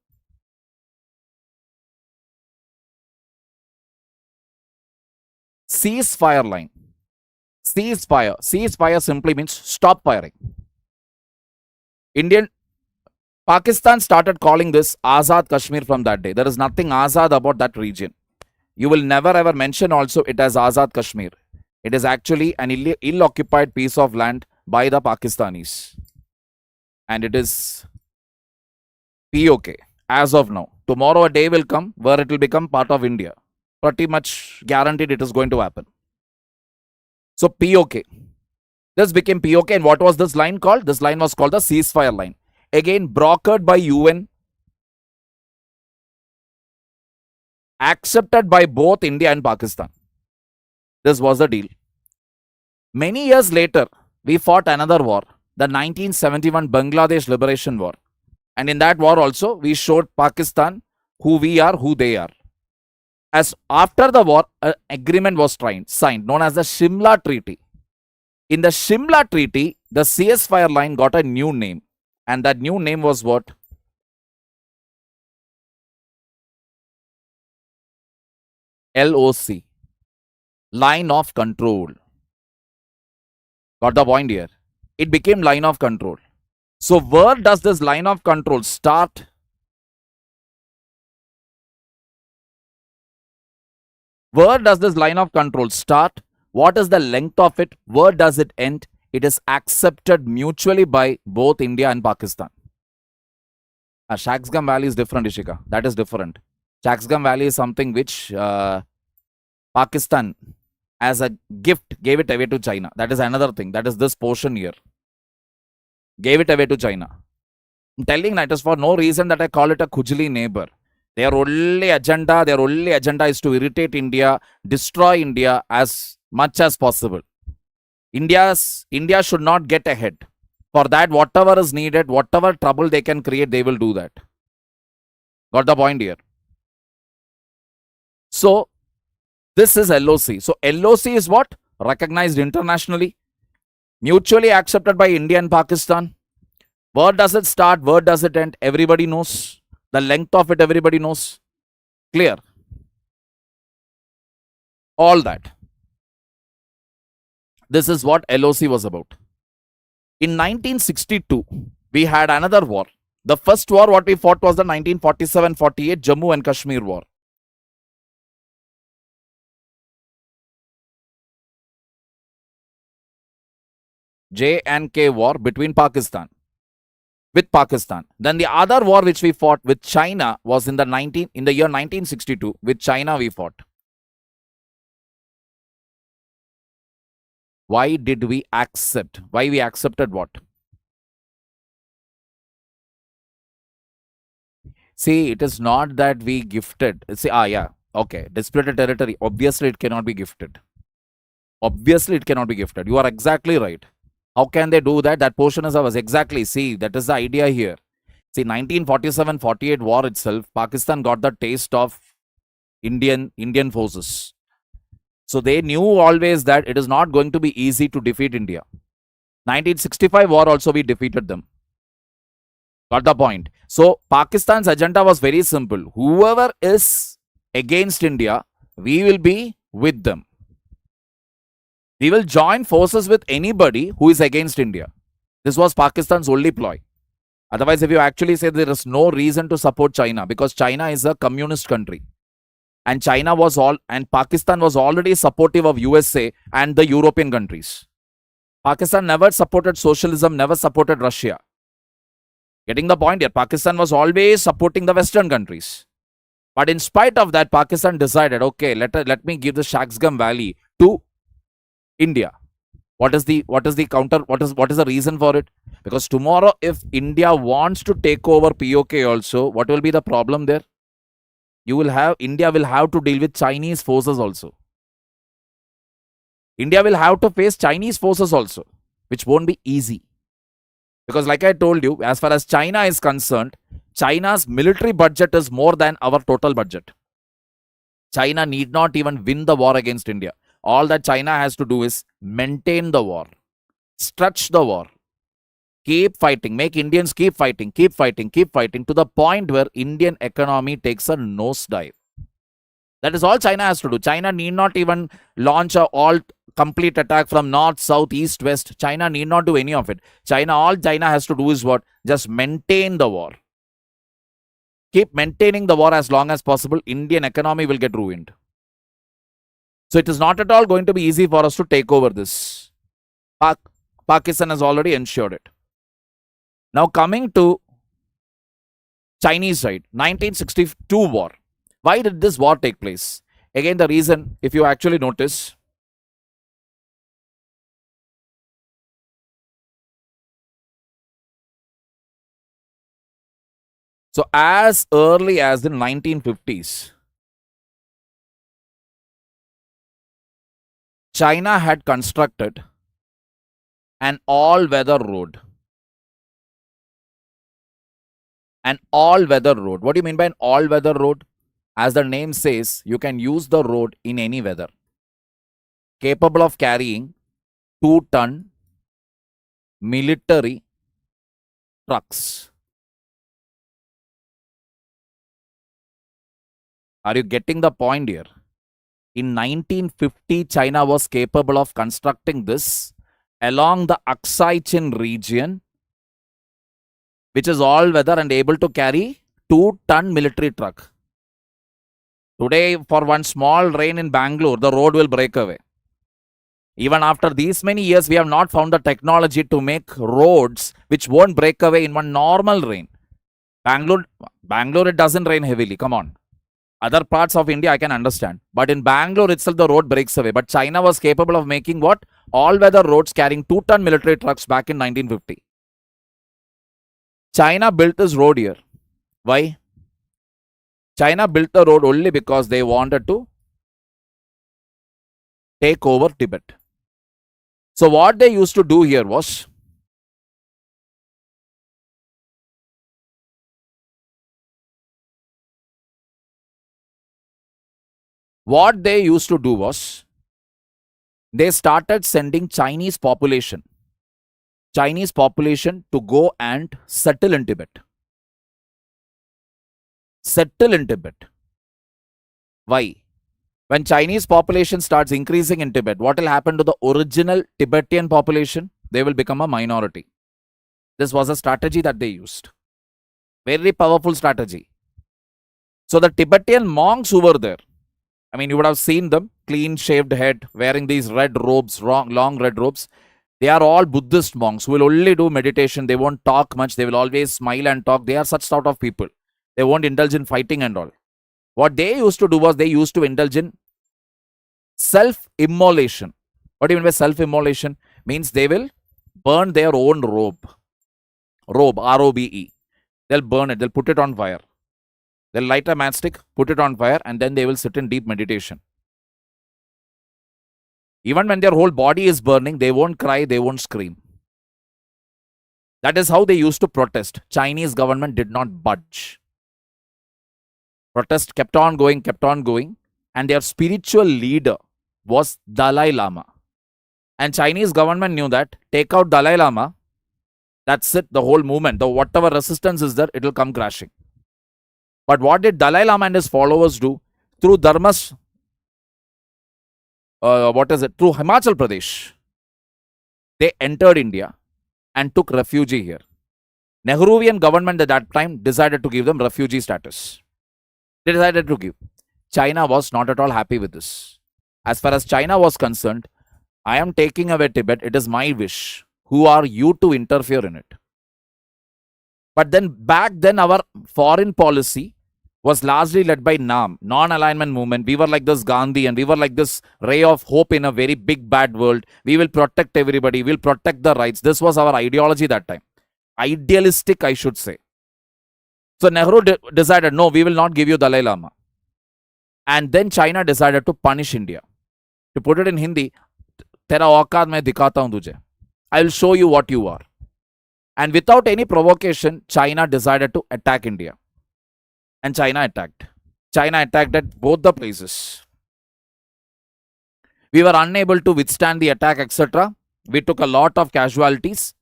ceasefire line. Ceasefire. Ceasefire simply means stop firing. Pakistan started calling this Azad Kashmir from that day. There is nothing Azad about that region. You will never ever mention also it as Azad Kashmir. It is actually an ill-occupied piece of land by the Pakistanis. And it is POK as of now. Tomorrow a day will come where it will become part of India. Pretty much guaranteed it is going to happen. So POK. This became POK, and what was this line called? This line was called the ceasefire line. Again, brokered by UN, accepted by both India and Pakistan. This was the deal. Many years later, we fought another war, the 1971 Bangladesh Liberation War. And in that war also, we showed Pakistan who we are, who they are. As after the war, an agreement was signed, known as the Shimla Treaty. In the Shimla Treaty, the ceasefire line got a new name. And that new name was what? LOC. Line of control. Got the point here? It became line of control. So where does this line of control start? Where does this line of control start? What is the length of it? Where does it end? It is accepted mutually by both India and Pakistan. Shaxgam Valley is different, Ishika. That is different. Shaxgam Valley is something which Pakistan, as a gift, gave it away to China. That is another thing. That is this portion here. gave it away to China. I'm telling that is for no reason that I call it a Khujli neighbor. Their only agenda is to irritate India, destroy India as much as possible. India should not get ahead. For that, whatever is needed, whatever trouble they can create, they will do that. Got the point here? So, this is LOC. So, LOC is what? Recognized internationally, mutually accepted by India and Pakistan. Where does it start? Where does it end? Everybody knows. The length of it, everybody knows. Clear? All that. This is what LOC was about. In 1962, we had another war. The first war what we fought was the 1947-48 Jammu and Kashmir war. J&K war between Pakistan. With Pakistan. Then the other war which we fought with China was in the year 1962. With China we fought. Why did we accept? Why we accepted what? See, it is not that we gifted. See, yeah. Okay. Disputed territory. Obviously, it cannot be gifted. Obviously, it cannot be gifted. You are exactly right. How can they do that? That portion is ours. Exactly. See, that is the idea here. See, 1947-48 war itself, Pakistan got the taste of Indian forces. So they knew always that it is not going to be easy to defeat India. 1965 war also we defeated them. Got the point? So Pakistan's agenda was very simple. Whoever is against India, we will be with them. We will join forces with anybody who is against India. This was Pakistan's only ploy. Otherwise, if you actually say there is no reason to support China because China is a communist country. And Pakistan was already supportive of USA and the European countries. Pakistan never supported socialism, never supported Russia. Getting the point here? Pakistan was always supporting the Western countries. But in spite of that, Pakistan decided, okay, let me give the Shaksgam Valley to India. What is the counter? What is the reason for it? Because tomorrow, if India wants to take over POK also, what will be the problem there? India will have to deal with Chinese forces also. India will have to face Chinese forces also, which won't be easy. Because like I told you, as far as China is concerned, China's military budget is more than our total budget. China need not even win the war against India. All that China has to do is maintain the war, stretch the war, keep fighting, make Indians keep fighting to the point where Indian economy takes a nosedive. That is all China has to do. China need not even launch a complete attack from north, south, east, west. China need not do any of it. All China has to do is what? Just maintain the war. Keep maintaining the war as long as possible. Indian economy will get ruined. So it is not at all going to be easy for us to take over this. Pakistan has already ensured it. Now coming to Chinese side, 1962 war. Why did this war take place? Again, the reason, if you actually notice, so as early as the 1950s, China had constructed an all-weather road. An all-weather road. What do you mean by an all-weather road? As the name says, you can use the road in any weather. Capable of carrying 2-ton military trucks. Are you getting the point here? In 1950, China was capable of constructing this along the Aksai Chin region, which is all weather and able to carry 2-ton military truck. Today, for one small rain in Bangalore, the road will break away. Even after these many years, we have not found the technology to make roads which won't break away in one normal rain. Bangalore, it doesn't rain heavily. Come on. Other parts of India, I can understand. But in Bangalore itself, the road breaks away. But China was capable of making what? All-weather roads carrying 2-ton military trucks back in 1950. China built this road here. Why? China built the road only because they wanted to take over Tibet. So what they used to do here was, they started sending Chinese population to go and settle in Tibet. Settle in Tibet. Why? When Chinese population starts increasing in Tibet, what will happen to the original Tibetan population? They will become a minority. This was a strategy that they used. Very powerful strategy. So the Tibetan monks who were there, I mean, you would have seen them, clean shaved head, wearing these red robes, long red robes. They are all Buddhist monks who will only do meditation. They won't talk much. They will always smile and talk. They are such sort of people. They won't indulge in fighting and all. What they used to do was they used to indulge in self-immolation. What do you mean by self-immolation? Means they will burn their own robe, R-O-B-E. They'll burn it. They'll put it on fire. They'll light a matchstick, put it on fire, and then they will sit in deep meditation. Even when their whole body is burning, they won't cry, they won't scream. That is how they used to protest. Chinese government did not budge. Protest kept on going, and their spiritual leader was Dalai Lama. And Chinese government knew that, take out Dalai Lama, that's it, the whole movement, whatever resistance is there, it will come crashing. But what did Dalai Lama and his followers do? Through Dharmas, through Himachal Pradesh, they entered India and took refugee here. Nehruvian government at that time decided to give them refugee status. They decided to give. China was not at all happy with this. As far as China was concerned, I am taking away Tibet. It is my wish. Who are you to interfere in it? But then back then our foreign policy was largely led by NAM, non-alignment movement. We were like this Gandhi and we were like this ray of hope in a very big bad world. We will protect everybody. We'll protect the rights. This was our ideology that time. Idealistic, I should say. So Nehru decided, no, we will not give you Dalai Lama. And then China decided to punish India. To put it in Hindi, Tera औकात मैं दिखाता हूं तुझे. I will show you what you are. And without any provocation, China decided to attack India. And China attacked. China attacked at both the places. We were unable to withstand the attack, etc. We took a lot of casualties.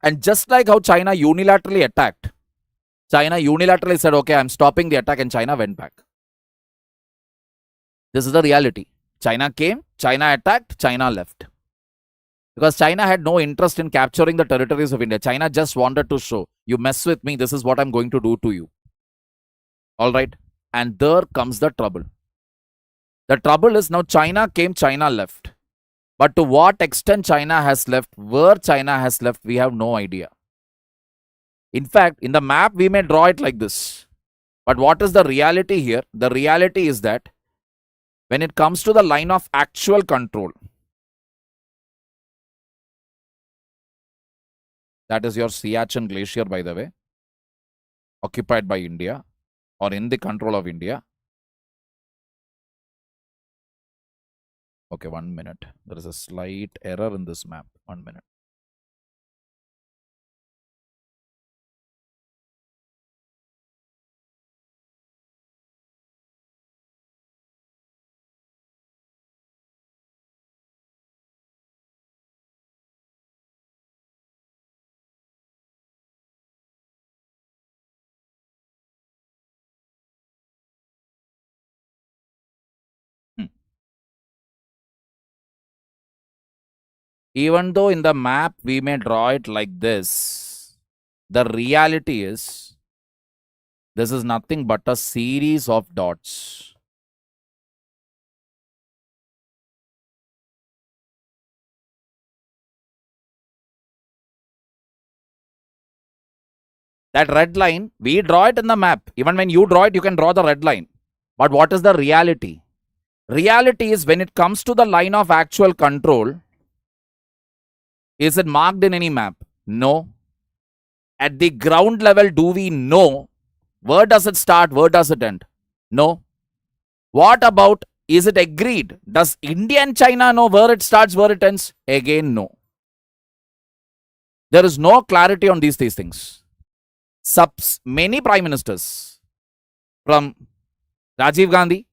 And just like how China unilaterally attacked, China unilaterally said, okay, I'm stopping the attack, and China went back. This is the reality. China came, China attacked, China left. Because China had no interest in capturing the territories of India. China just wanted to show, you mess with me, this is what I'm going to do to you. Alright? And there comes the trouble. The trouble is now China came, China left. But to what extent China has left, where China has left, we have no idea. In fact, in the map, we may draw it like this. But what is the reality here? The reality is that when it comes to the line of actual control, that is your Siachen Glacier, by the way, occupied by India or in the control of India. Okay, 1 minute. There is a slight error in this map. 1 minute. Even though in the map we may draw it like this, the reality is this is nothing but a series of dots. That red line, we draw it in the map. Even when you draw it, you can draw the red line. But what is the reality? Reality is when it comes to the line of actual control, is it marked in any map? No. at the ground level, do we know where does it start, where does it end? No. What about, is it agreed? Does India and China know where it starts, where it ends? Again, no. There is no clarity on these things. Many prime ministers from Rajiv Gandhi,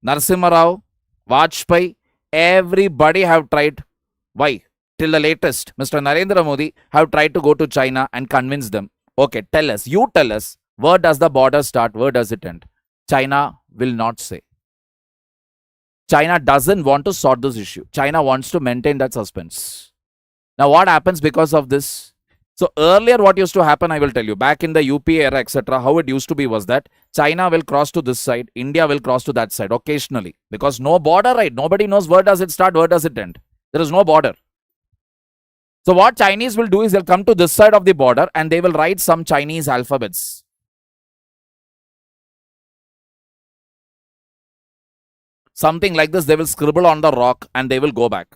Narasimha Rao, Vajpayee, everybody have tried. Why? Till the latest, Mr. Narendra Modi have tried to go to China and convince them. Okay, tell us, you tell us, where does the border start, where does it end? China will not say. China doesn't want to sort this issue. China wants to maintain that suspense. Now, what happens because of this? So earlier, what used to happen, I will tell you, back in the UPA era, etc., how it used to be was that China will cross to this side, India will cross to that side occasionally, because no border, right? Nobody knows where does it start, where does it end. There is no border. So what Chinese will do is they'll come to this side of the border and they will write some Chinese alphabets. Something like this, they will scribble on the rock and they will go back.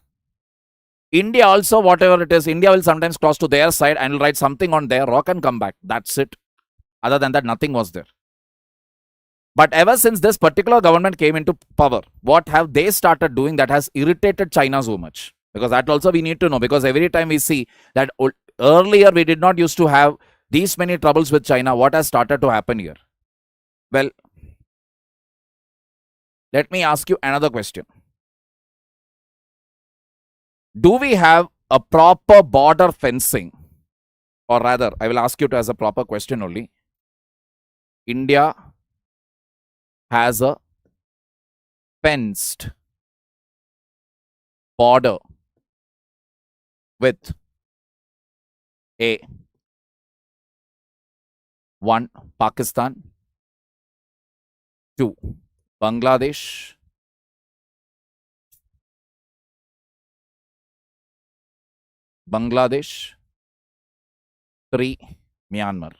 India also, whatever it is, India will sometimes cross to their side and will write something on their rock and come back. That's it. Other than that, nothing was there. But ever since this particular government came into power, what have they started doing that has irritated China so much? Because that also we need to know, because every time we see that earlier we did not used to have these many troubles with China, what has started to happen here? Well, let me ask you another question. Do we have a proper border fencing? Or rather, I will ask you to as a proper question only. India has a fenced border with A, 1, Pakistan, 2, Bangladesh, 3, Myanmar.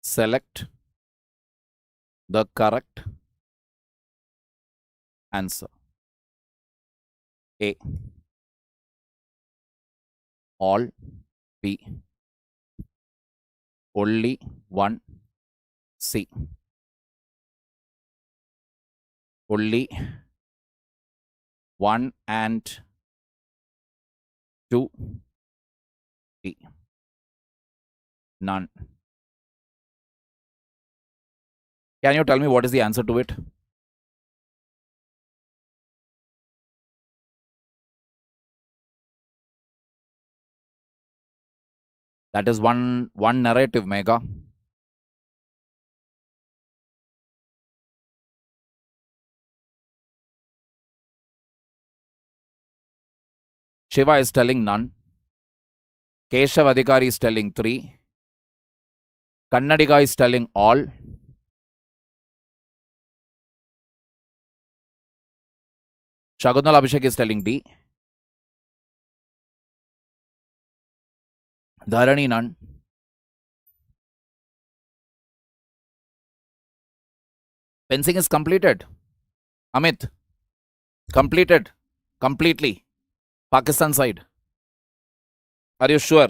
Select the correct answer. A, all. B, only one. C, only 1 and 2. D, none. Can you tell me what is the answer to it? That is one narrative, Mega. Shiva is telling none. Keshav Adhikari is telling 3. Kannadiga is telling all. Shagunal Abhishek is telling D. Dharani none. Fencing is completed. Amit, completed completely. Pakistan side. Are you sure?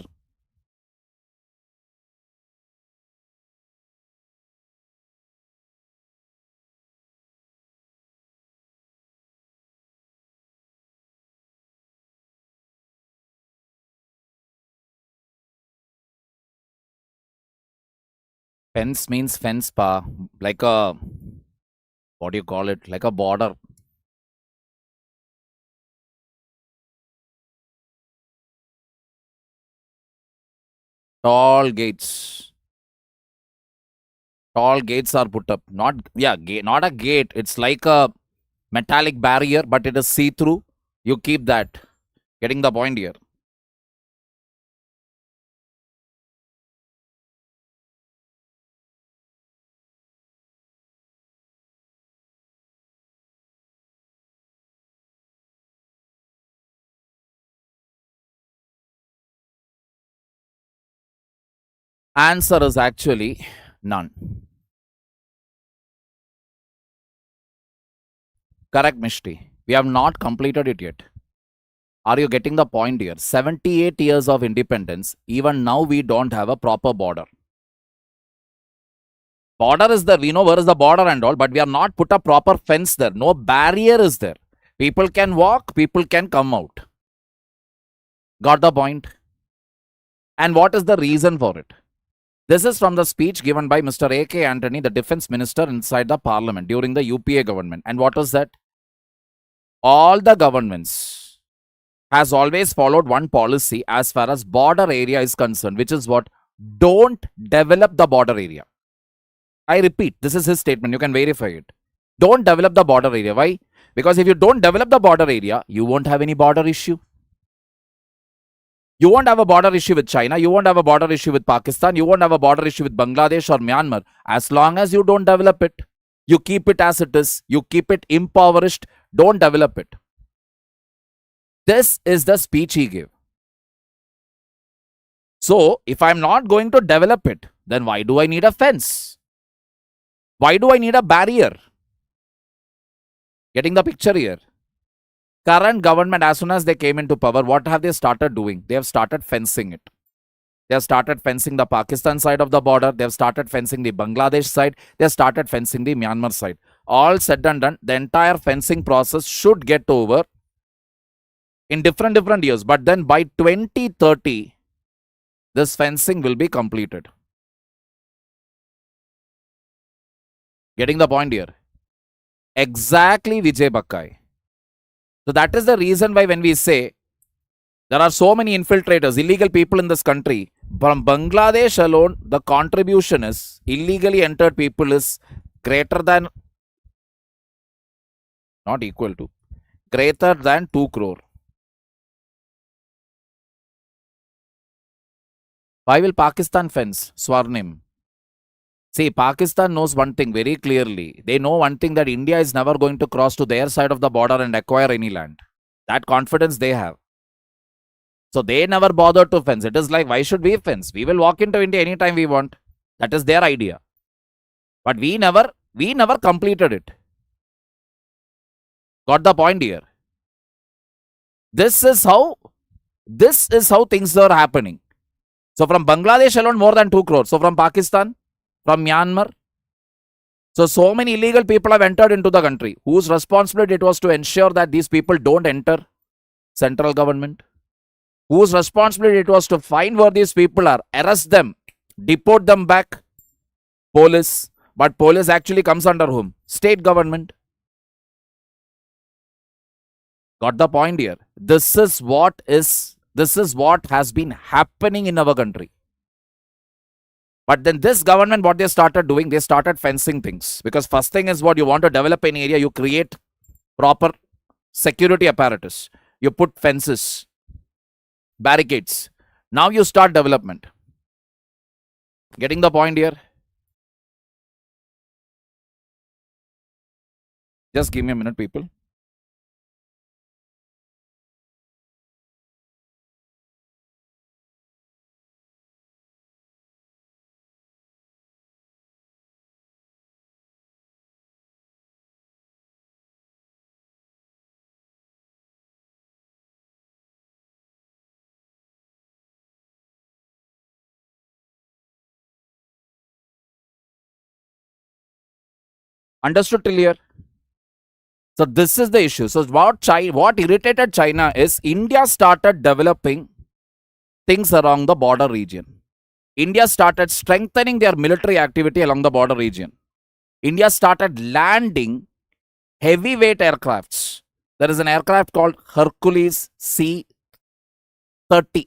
Fence means fence, pa. Like a, what do you call it? Like a border. Tall gates. Tall gates are put up. Not, yeah, not a gate. It's like a metallic barrier, but it is see-through. You keep that. Getting the point here. Answer is actually none. Correct, Mishti. We have not completed it yet. Are you getting the point here? 78 years of independence. Even now, we don't have a proper border. Border is there. We know where is the border and all, but we are not put a proper fence there. No barrier is there. People can walk, people can come out. Got the point? And what is the reason for it? This is from the speech given by Mr. A.K. Antony, the defense minister inside the parliament during the UPA government. And what is that? All the governments has always followed one policy as far as border area is concerned, which is what? Don't develop the border area. I repeat, this is his statement. You can verify it. Don't develop the border area. Why? Because if you don't develop the border area, you won't have any border issue. You won't have a border issue with China. You won't have a border issue with Pakistan. You won't have a border issue with Bangladesh or Myanmar. As long as you don't develop it, you keep it as it is. You keep it impoverished. Don't develop it. This is the speech he gave. So, if I'm not going to develop it, then why do I need a fence? Why do I need a barrier? Getting the picture here. Current government, as soon as they came into power, what have they started doing? They have started fencing it. They have started fencing the Pakistan side of the border. They have started fencing the Bangladesh side. They have started fencing the Myanmar side. All said and done, the entire fencing process should get over in different years. But then by 2030, this fencing will be completed. Getting the point here? Exactly, Vijay Bakkai. So that is the reason why when we say there are so many infiltrators, illegal people in this country, from Bangladesh alone, the contribution is illegally entered people is greater than, not equal to, greater than 2 crore. Why will Pakistan fence? Swarnim. See, Pakistan knows one thing very clearly. They know one thing, that India is never going to cross to their side of the border and acquire any land. That confidence they have. So they never bothered to fence. It is like, why should we fence? We will walk into India anytime we want. That is their idea. But we never completed it. Got the point here? This is how things are happening. So from Bangladesh alone, more than 2 crores. So from Pakistan, from Myanmar. So many illegal people have entered into the country. Whose responsibility it was to ensure that these people don't enter? Central government. Whose responsibility it was to find where these people are, arrest them, deport them back? Police. But police actually comes under whom? State government. Got the point here? This is what has been happening in our country. But then this government, what they started doing, they started fencing things. Because first thing is, what you want to develop an area, you create proper security apparatus. You put fences, barricades. Now you start development. Getting the point here? Just give me a minute, people. Understood till here? So this is the issue. So what irritated China is India started developing things around the border region. India started strengthening their military activity along the border region. India started landing heavyweight aircrafts. There is an aircraft called Hercules C-30.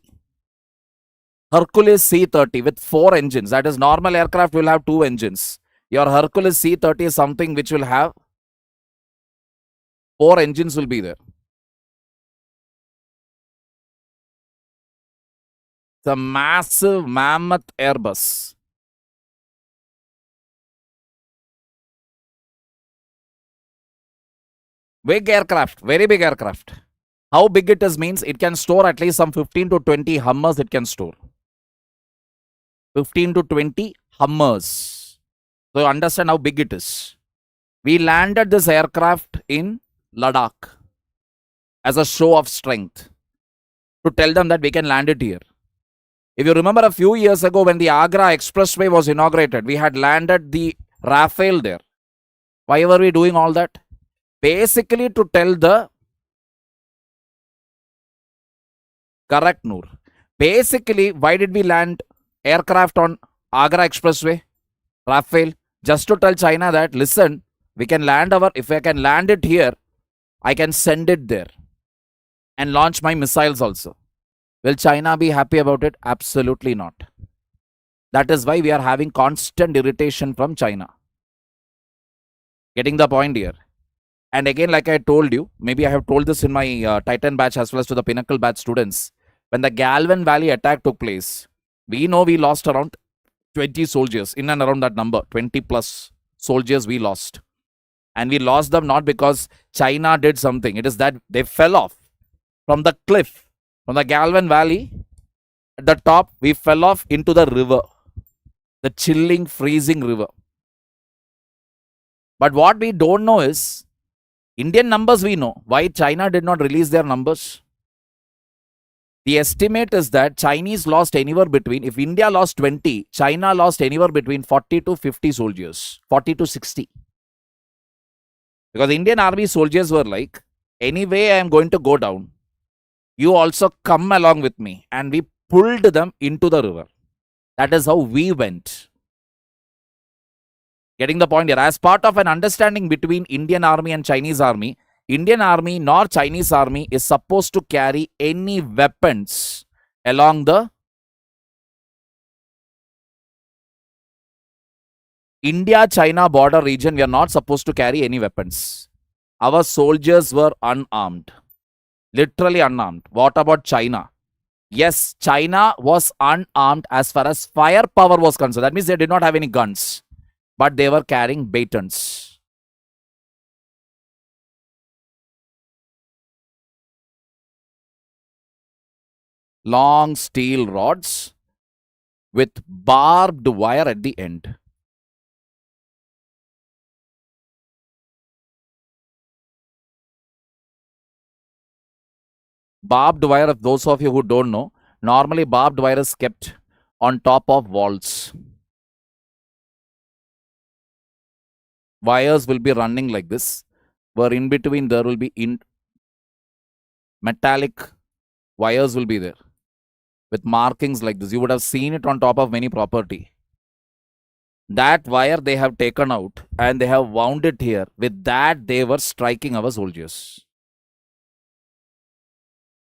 Hercules C-30 with 4 engines. That is, normal aircraft will have 2 engines. Your Hercules C-30 is something which will have 4 engines will be there. It's a massive mammoth Airbus. Big aircraft, very big aircraft. How big it is means it can store at least some 15 to 20 Hummers it can store. 15 to 20 Hummers. So you understand how big it is. We landed this aircraft in Ladakh as a show of strength to tell them that we can land it here. If you remember a few years ago when the Agra Expressway was inaugurated, we had landed the Rafale there. Why were we doing all that? Basically to tell the correct Noor. Basically, why did we land aircraft on Agra Expressway, Rafale? Just to tell China that, listen, we can land if I can land it here, I can send it there and launch my missiles also. Will China be happy about it? Absolutely not. That is why we are having constant irritation from China. Getting the point here. And again, like I told you, maybe I have told this in my Titan batch as well as to the Pinnacle batch students. When the Galvan Valley attack took place, we know we lost around 20 soldiers, in and around that number, 20 plus soldiers we lost. And we lost them not because China did something. It is that they fell off from the cliff, from the Galvan Valley. At the top, we fell off into the river, the chilling, freezing river. But what we don't know is, Indian numbers we know. Why China did not release their numbers? The estimate is that Chinese lost anywhere between, if India lost 20, China lost anywhere between 40 to 50 soldiers, 40 to 60. Because Indian army soldiers were like, anyway, I am going to go down. You also come along with me. And we pulled them into the river. That is how we went. Getting the point here. As part of an understanding between Indian army and Chinese army, Indian army nor Chinese army is supposed to carry any weapons along the India-China border region. We are not supposed to carry any weapons. Our soldiers were unarmed. Literally unarmed. What about China? Yes, China was unarmed as far as firepower was concerned. That means they did not have any guns. But they were carrying batons. Long steel rods with barbed wire at the end. Barbed wire, if those of you who don't know, normally barbed wire is kept on top of walls. Wires will be running like this, where in between there will be metallic wires will be there with markings like this. You would have seen it on top of many property. That wire they have taken out and they have wound it here. With that, they were striking our soldiers.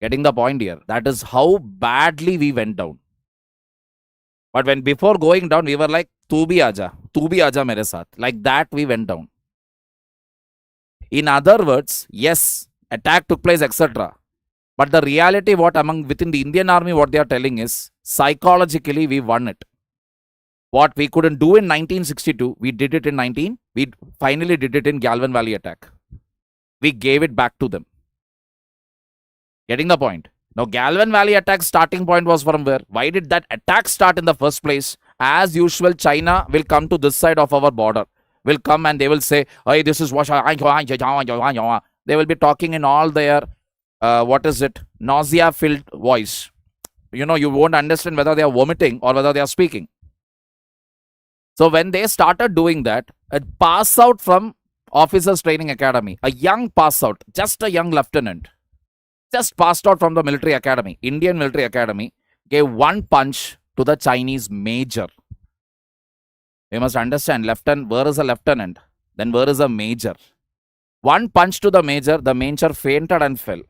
Getting the point here. That is how badly we went down. But when before going down, we were like, tu bhi aja mere saath. Like that, we went down. In other words, yes, attack took place, etc. But the reality, within the Indian army, what they are telling is, psychologically, we won it. What we couldn't do in 1962, we did it in we finally did it in Galvan Valley attack. We gave it back to them. Getting the point? Now, Galvan Valley attack starting point was from where? Why did that attack start in the first place? As usual, China will come to this side of our border. Will come and they will say, hey, this is what they will be talking in all their, nausea-filled voice. You know, you won't understand whether they are vomiting or whether they are speaking. So when they started doing that, a pass out from Officers Training Academy, a young pass out, just a young lieutenant, just passed out from the military academy, Indian military academy, gave one punch to the Chinese major. You must understand, lieutenant, where is a lieutenant? Then where is a major? One punch to the major fainted and fell.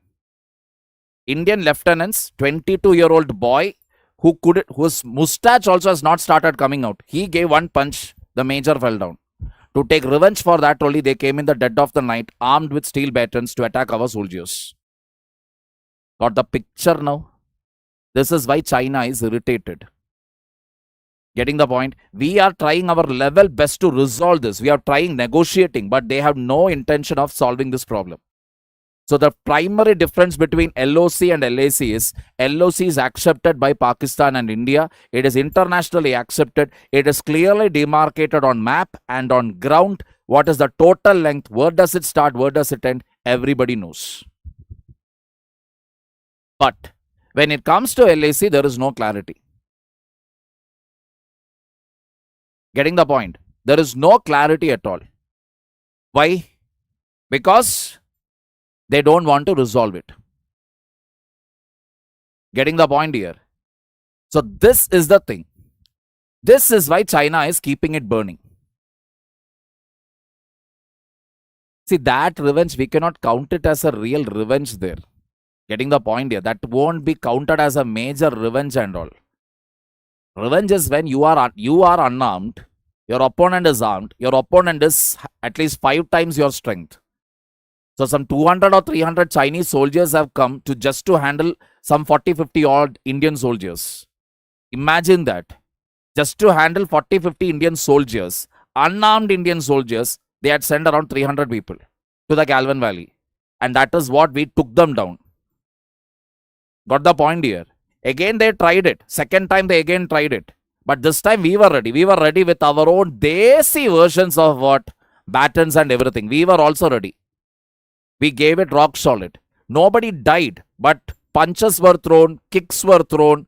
Indian lieutenants, 22-year-old boy, whose mustache also has not started coming out. He gave one punch, the major fell down. To take revenge for that only, they came in the dead of the night, armed with steel batons to attack our soldiers. Got the picture now? This is why China is irritated. Getting the point? We are trying our level best to resolve this. We are trying negotiating, but they have no intention of solving this problem. So the primary difference between LOC and LAC is LOC is accepted by Pakistan and India. It is internationally accepted. It is clearly demarcated on map and on ground. What is the total length? Where does it start? Where does it end? everybody knows. But when it comes to LAC, there is no clarity. Getting the point? There is no clarity at all. Why? Because they don't want to resolve it. Getting the point here? So this is the thing. This is why China is keeping it burning. See, that revenge, we cannot count it as a real revenge there. Getting the point here? That won't be counted as a major revenge and all. Revenge is when you are unarmed, your opponent is armed, your opponent is at least 5 times your strength. So some 200 or 300 Chinese soldiers have come to just to handle some 40-50 odd Indian soldiers. Imagine that. Just to handle 40-50 Indian soldiers, unarmed Indian soldiers, they had sent around 300 people to the Galvan Valley. And that is what we took them down. Got the point here? Again they tried it. Second time they again tried it. But this time we were ready. We were ready with our own desi versions of what? Batons and everything. We were also ready. We gave it rock solid. Nobody died, but punches were thrown, kicks were thrown,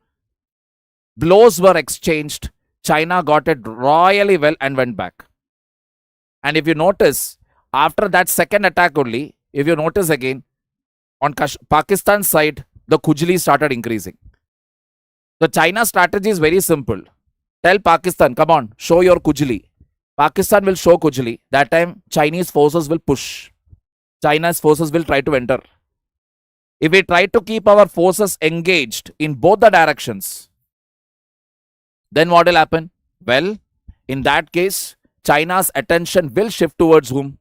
blows were exchanged. China got it royally well and went back. And if you notice, after that second attack only, if you notice again, on Pakistan side, the Khujli started increasing. The China strategy is very simple. Tell Pakistan, come on, show your Khujli. Pakistan will show Khujli. That time, Chinese forces will push. China's forces will try to enter. If we try to keep our forces engaged in both the directions, then what will happen? Well, in that case, China's attention will shift towards whom?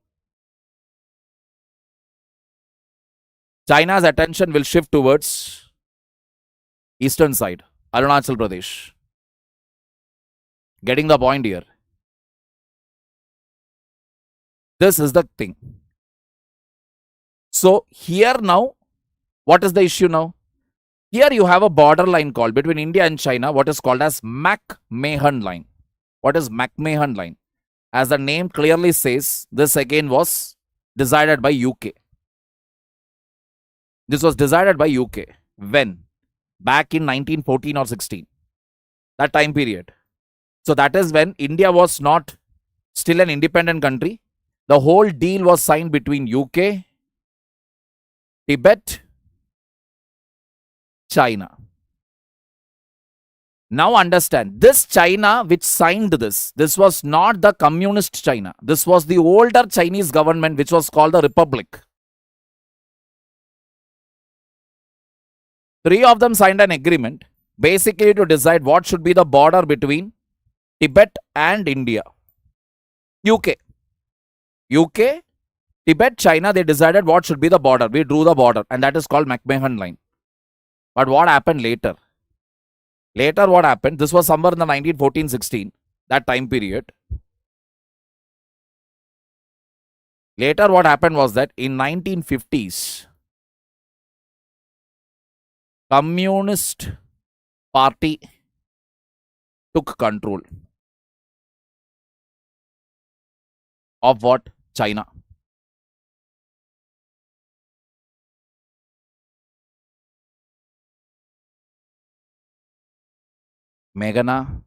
China's attention will shift towards eastern side, Arunachal Pradesh. Getting the point here? This is the thing. So here now, what is the issue now? Here you have a borderline called between India and China, what is called as McMahon line. What is McMahon line? As the name clearly says, this again was decided by UK. This was decided by UK. When? Back in 1914 or 16. That time period. So that is when India was not still an independent country. The whole deal was signed between UK, Tibet, China. Now understand, this China which signed this was not the communist China. This was the older Chinese government which was called the Republic. 3 of them signed an agreement basically to decide what should be the border between Tibet and India. UK, Tibet, China, they decided what should be the border. We drew the border and that is called McMahon line. But what happened later? Later what happened? This was somewhere in the 1914-16, that time period. Later what happened was that in 1950s, Communist Party took control of what? China. Meghana,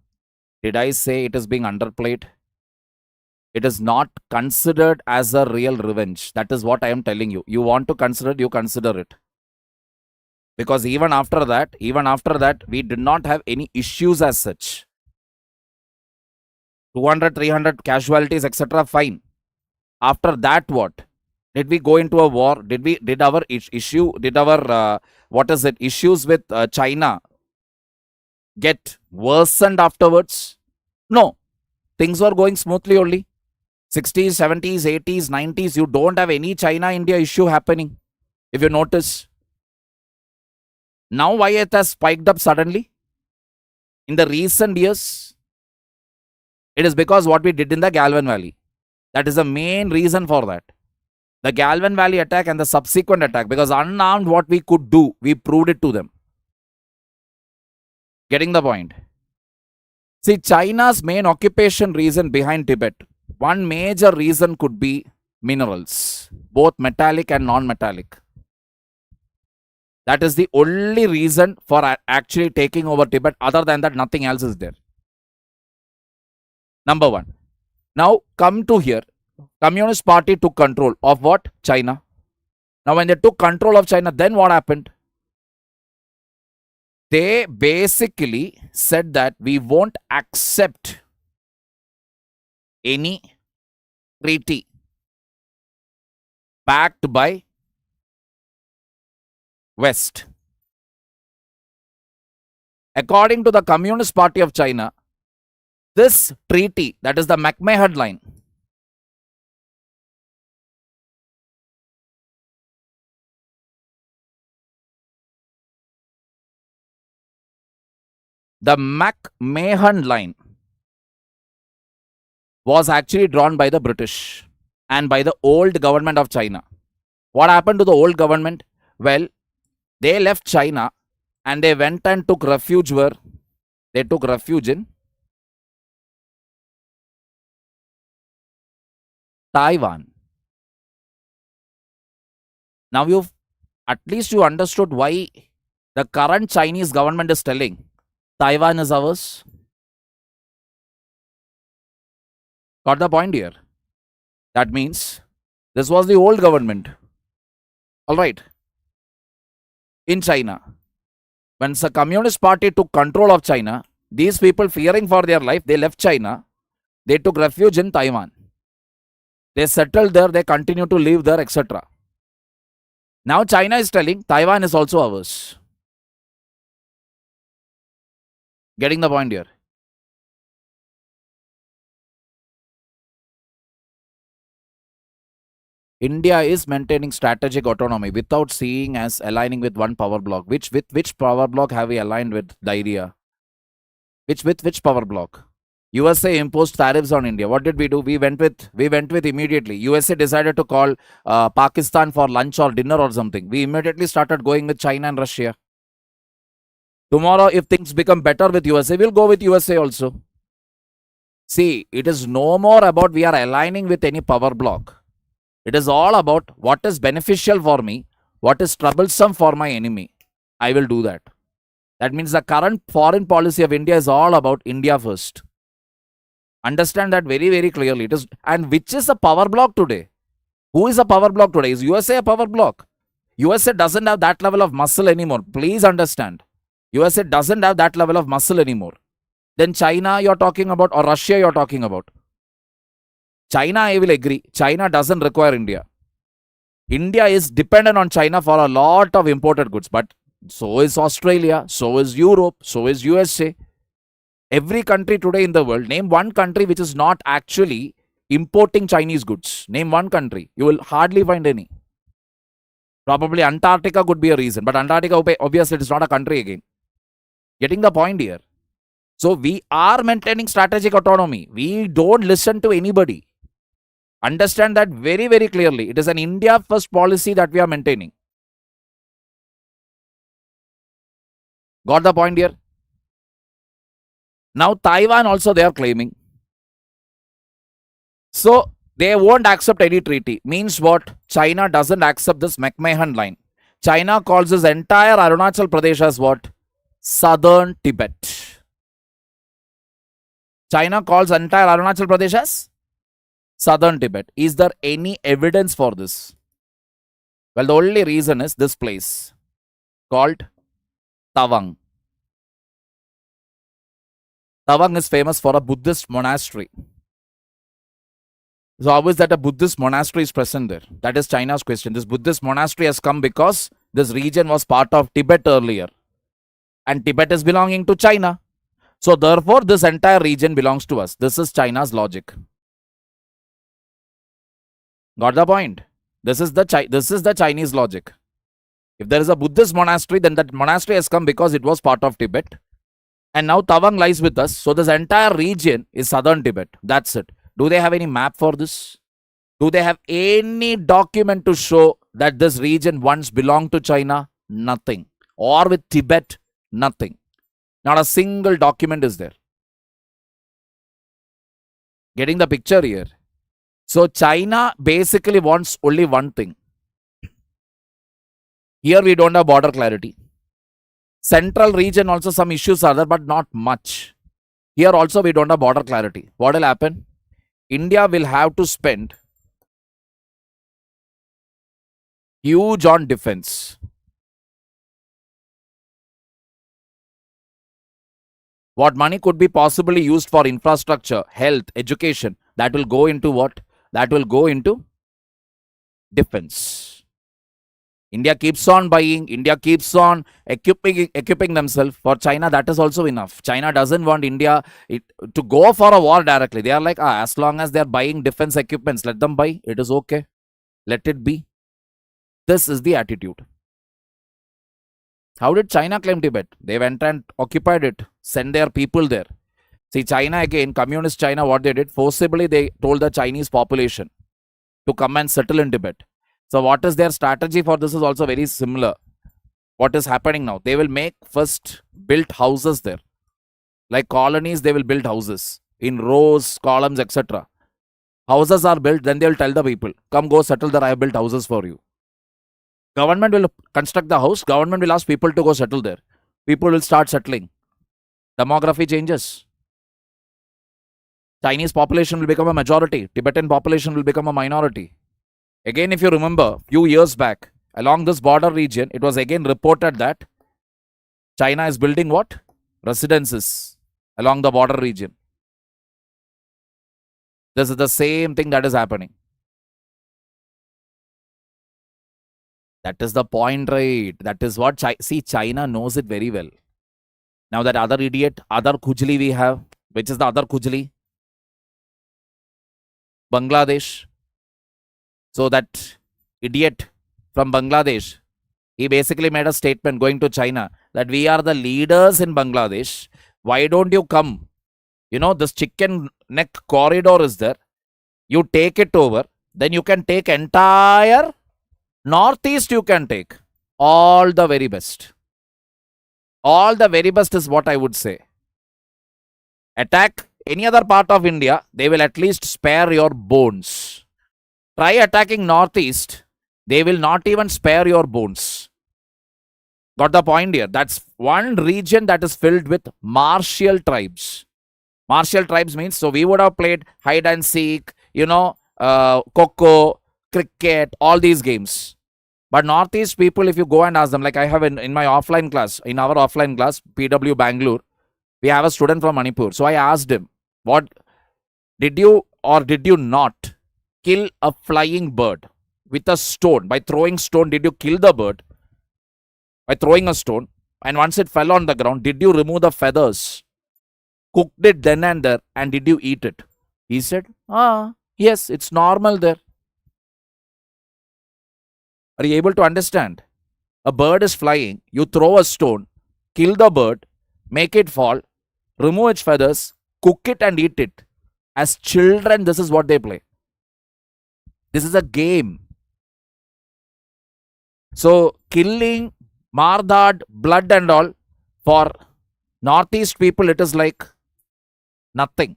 did I say it is being underplayed? It is not considered as a real revenge. That is what I am telling you. You want to consider it, you consider it. Because even after that, we did not have any issues as such. 200, 300 casualties, etc. Fine. After that, what? Did we go into a war? Did our issues with China get worsened afterwards? No. Things were going smoothly only. 60s, 70s, 80s, 90s, you don't have any China-India issue happening. If you notice. Now why it has spiked up suddenly? In the recent years, it is because what we did in the Galvan Valley. That is the main reason for that. The Galvan Valley attack and the subsequent attack, because unarmed what we could do, we proved it to them. Getting the point? See, China's main occupation reason behind Tibet, one major reason could be minerals. both metallic and non-metallic. That is the only reason for actually taking over Tibet. Other than that, nothing else is there. Number one. Now come to here. Communist Party took control of what? China. Now when they took control of China, then what happened? They basically said that we won't accept any treaty backed by West. According to the Communist Party of China, this treaty, that is the McMahon line, the McMahon line was actually drawn by the British and by the old government of China. What happened to the old government? Well, they left China and they went and took refuge where? They took refuge in Taiwan. Now at least you understood why the current Chinese government is telling Taiwan is ours. Got the point here? That means this was the old government. All right. In China, when the Communist Party took control of China, these people, fearing for their life, they left China. They took refuge in Taiwan. They settled there. They continue to live there, etc. Now China is telling Taiwan is also ours. Getting the point here? India is maintaining strategic autonomy without seeing as aligning with one power bloc. Which power bloc have we aligned with the idea? Which power bloc? USA imposed tariffs on India. What did we do? We went with immediately. USA decided to call Pakistan for lunch or dinner or something. We immediately started going with China and Russia. Tomorrow, if things become better with USA, we'll go with USA also. See, it is no more about we are aligning with any power bloc. It is all about what is beneficial for me, what is troublesome for my enemy. I will do that. That means the current foreign policy of India is all about India first. Understand that very, very clearly. It is, and which is a power bloc today? Who is a power bloc today? Is USA a power bloc? USA doesn't have that level of muscle anymore. Please understand. USA doesn't have that level of muscle anymore. Then China you're talking about, or Russia you're talking about. China, I will agree. China doesn't require India. India is dependent on China for a lot of imported goods. But so is Australia, so is Europe, so is USA. Every country today in the world, name one country which is not actually importing Chinese goods. Name one country. You will hardly find any. Probably Antarctica could be a reason. But Antarctica, obviously, it is not a country again. Getting the point here. So we are maintaining strategic autonomy. We don't listen to anybody. Understand that very, very clearly. It is an India first policy that we are maintaining. Got the point here? Now Taiwan also they are claiming. So they won't accept any treaty. Means what? China doesn't accept this McMahon line. China calls this entire Arunachal Pradesh as what? Southern Tibet. China calls entire Arunachal Pradesh as Southern Tibet. Is there any evidence for this? Well, the only reason is this place called Tawang. Tawang is famous for a Buddhist monastery. So how is that a Buddhist monastery is present there? That is China's question. This Buddhist monastery has come because this region was part of Tibet earlier. And Tibet is belonging to China. So therefore, this entire region belongs to us. This is China's logic. Got the point? This is the Chinese logic. If there is a Buddhist monastery, then that monastery has come because it was part of Tibet. And now Tawang lies with us. So this entire region is southern Tibet. That's it. Do they have any map for this? Do they have any document to show that this region once belonged to China? Nothing. Or with Tibet? Nothing. Not a single document is there. Getting the picture here. So China basically wants only one thing. Here we don't have border clarity. Central region also some issues are there, but not much. Here also we don't have border clarity. What will happen? India will have to spend huge on defense. What money could be possibly used for infrastructure, health, education, that will go into what? That will go into defense. India keeps on buying, India keeps on equipping themselves. For China, that is also enough. China doesn't want India to go for a war directly. They are like, as long as they are buying defense equipments, let them buy. It is okay. Let it be. This is the attitude. How did China claim Tibet? They went and occupied it, sent their people there. See, China again, communist China, what they did, forcibly they told the Chinese population to come and settle in Tibet. So what is their strategy for this is also very similar. What is happening now? They will make first built houses there. Like colonies, they will build houses in rows, columns, etc. Houses are built, then they will tell the people, come go settle there, I have built houses for you. Government will construct the house, government will ask people to go settle there. People will start settling. Demography changes. Chinese population will become a majority. Tibetan population will become a minority. Again, if you remember, few years back, along this border region, it was again reported that China is building what? Residences along the border region. This is the same thing that is happening. That is the point, right? That is what, see, China knows it very well. Now that other idiot, other Khujli we have, which is the other Khujli? Bangladesh. So that idiot from Bangladesh, he basically made a statement going to China that we are the leaders in Bangladesh. Why don't you come? You know, this chicken neck corridor is there. You take it over. Then you can take entire Northeast you can take. All the very best. All the very best is what I would say. Attack any other part of India, they will at least spare your bones. Try attacking Northeast, they will not even spare your bones. Got the point here? That's one region that is filled with martial tribes. Martial tribes means, so we would have played hide and seek, Coco, cricket, all these games. But Northeast people, if you go and ask them, like I have in my offline class, in our offline class, PW Bangalore, we have a student from Manipur. So I asked him, what did you or did you not kill a flying bird with a stone? By throwing stone, did you kill the bird? By throwing a stone, and once it fell on the ground, did you remove the feathers? Cooked it then and there, and did you eat it? He said, yes, it's normal there. Are you able to understand? A bird is flying, you throw a stone, kill the bird, make it fall, remove its feathers, cook it and eat it. As children, this is what they play. This is a game. So, killing, mardad, blood and all, for Northeast people, it is like nothing.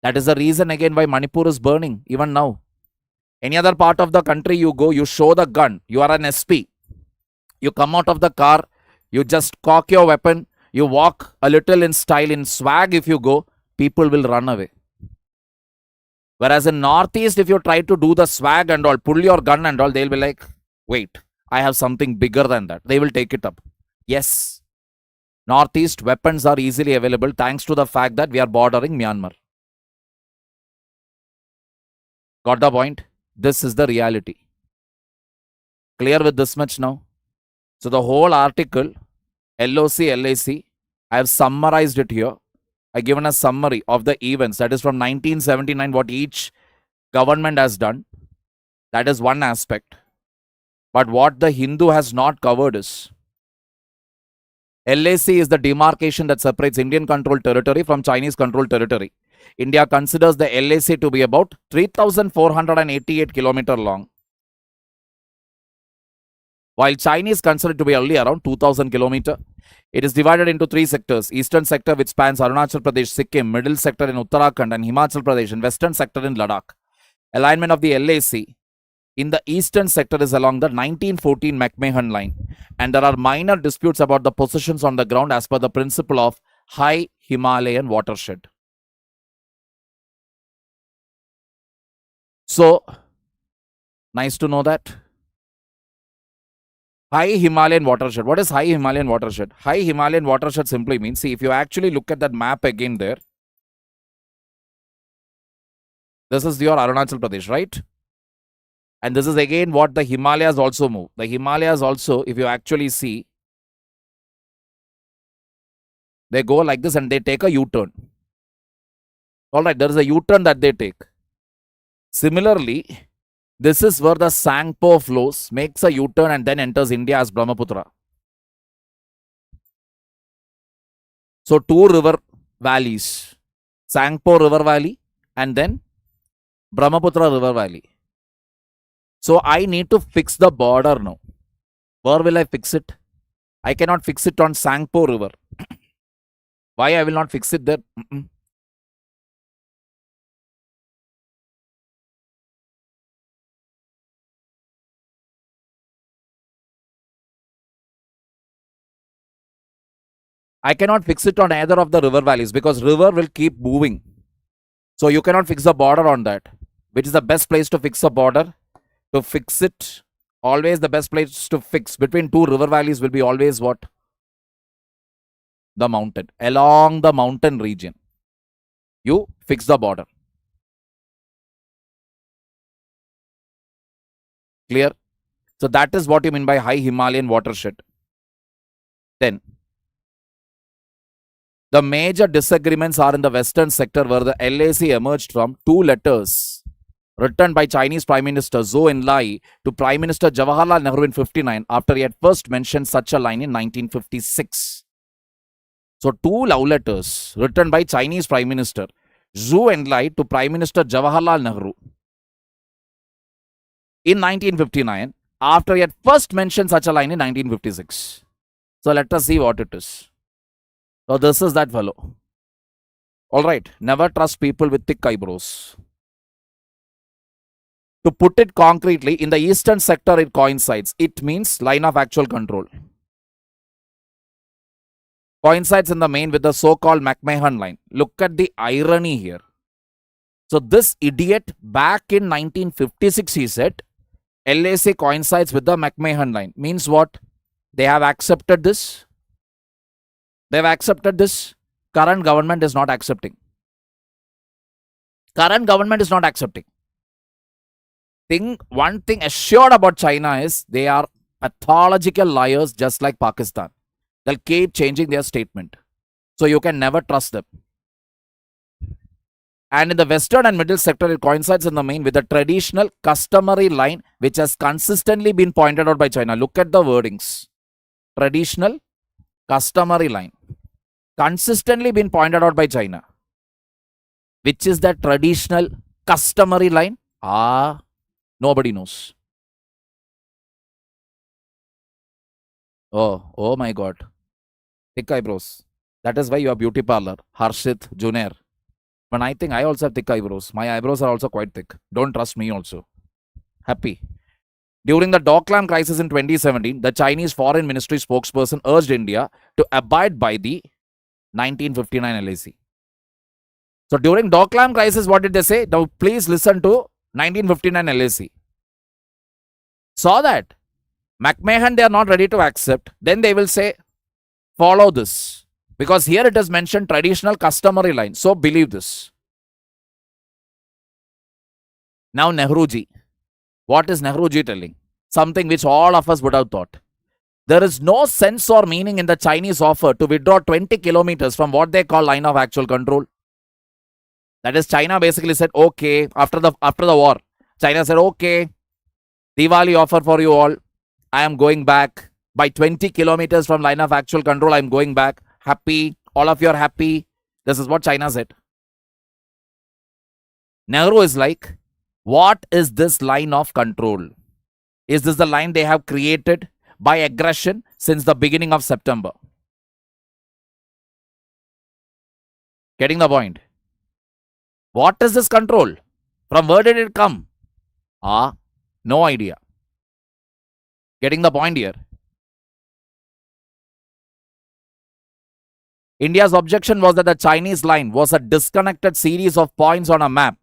That is the reason again why Manipur is burning, even now. Any other part of the country you go, you show the gun, you are an SP. You come out of the car, you just cock your weapon, you walk a little in style, in swag if you go, people will run away. Whereas in Northeast, if you try to do the swag and all, pull your gun and all, they'll be like, wait, I have something bigger than that. They will take it up. Yes, Northeast weapons are easily available thanks to the fact that we are bordering Myanmar. Got the point? This is the reality. Clear with this much now? So the whole article, LOC, LAC, I have summarized it here. I have given a summary of the events. That is from 1979, what each government has done. That is one aspect. But what the Hindu has not covered is, LAC is the demarcation that separates Indian controlled territory from Chinese controlled territory. India considers the LAC to be about 3,488 km long. while China is considered to be only around 2000 kilometers. It is divided into three sectors: eastern sector, which spans Arunachal Pradesh, Sikkim; middle sector in Uttarakhand and Himachal Pradesh; and western sector in Ladakh. Alignment of the LAC in the eastern sector is along the 1914 McMahon line, and there are minor disputes about the positions on the ground as per the principle of high Himalayan watershed. So, nice to know that. High Himalayan watershed. What is high Himalayan watershed? High Himalayan watershed simply means, see, if you actually look at that map again there, this is your Arunachal Pradesh, right? And this is again what the Himalayas also move. The Himalayas also, if you actually see, they go like this and they take a U-turn. Alright, there is a U-turn that they take. Similarly, this is where the Sangpo flows, makes a U-turn and then enters India as Brahmaputra. So, two river valleys, Sangpo River Valley and then Brahmaputra River Valley. So, I need to fix the border now. Where will I fix it? I cannot fix it on Sangpo River. Why I will not fix it there? I cannot fix it on either of the river valleys because river will keep moving. So you cannot fix the border on that. Which is the best place to fix the border? To fix it, always the best place to fix between two river valleys will be always what? The mountain. Along the mountain region, you fix the border. Clear? So that is what you mean by high Himalayan watershed. Then, the major disagreements are in the western sector where the LAC emerged from two letters written by Chinese Prime Minister Zhou Enlai to Prime Minister Jawaharlal Nehru in 1959 after he had first mentioned such a line in 1956. So, two love letters written by Chinese Prime Minister Zhou Enlai to Prime Minister Jawaharlal Nehru in 1959 after he had first mentioned such a line in 1956. So, let us see what it is. So, this is that fellow. Alright, never trust people with thick eyebrows. To put it concretely, in the eastern sector it coincides. It means line of actual control. Coincides in the main with the so-called McMahon line. Look at the irony here. So this idiot back in 1956 he said LAC coincides with the McMahon line. Means what? They have accepted this. They have accepted this. Current government is not accepting. Current government is not accepting. One thing assured about China is they are pathological liars just like Pakistan. They'll keep changing their statement. So you can never trust them. And in the western and middle sector, it coincides in the main with the traditional customary line which has consistently been pointed out by China. Look at the wordings. Traditional customary line. Consistently been pointed out by China. Which is the traditional customary line? Nobody knows. Oh my God. Thick eyebrows. That is why you have beauty parlor. Harshit, Junair. But I think I also have thick eyebrows. My eyebrows are also quite thick. Don't trust me also. Happy. During the Doklam crisis in 2017, the Chinese Foreign Ministry spokesperson urged India to abide by the 1959 LAC. So during Doklam crisis, what did they say? Now please listen to 1959 LAC. Saw that. McMahon they are not ready to accept. Then they will say, follow this. Because here it is mentioned traditional customary line. So believe this. Now Nehruji. What is Nehruji telling? Something which all of us would have thought. There is no sense or meaning in the Chinese offer to withdraw 20 kilometers from what they call line of actual control. That is, China basically said, okay, after the war, China said, okay, Diwali offer for you all. I am going back. By 20 kilometers from line of actual control, I am going back. Happy. All of you are happy. This is what China said. Nehru is like, what is this line of control? Is this the line they have created? by aggression since the beginning of September. Getting the point? What is this control? From where did it come? No idea. Getting the point here? India's objection was that the Chinese line was a disconnected series of points on a map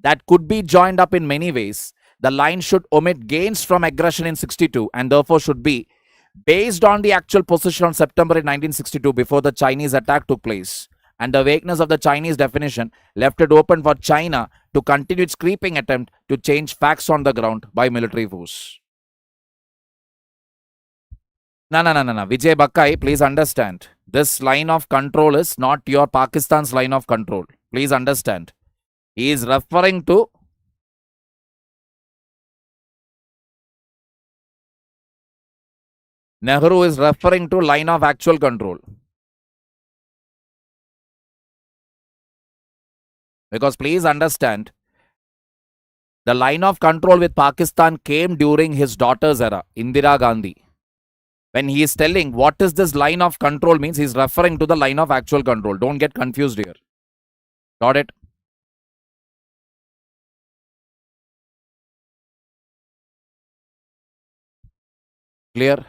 that could be joined up in many ways. The line should omit gains from aggression in 62 and therefore should be based on the actual position on September in 1962 before the Chinese attack took place. And the vagueness of the Chinese definition left it open for China to continue its creeping attempt to change facts on the ground by military force. No. Vijay Bakkai, please understand. This line of control is not your Pakistan's line of control. Please understand. He is referring to Nehru is referring to line of actual control. Because please understand, the line of control with Pakistan came during his daughter's era, Indira Gandhi. When he is telling what is this line of control means, he is referring to the line of actual control. Don't get confused here. Got it? Clear?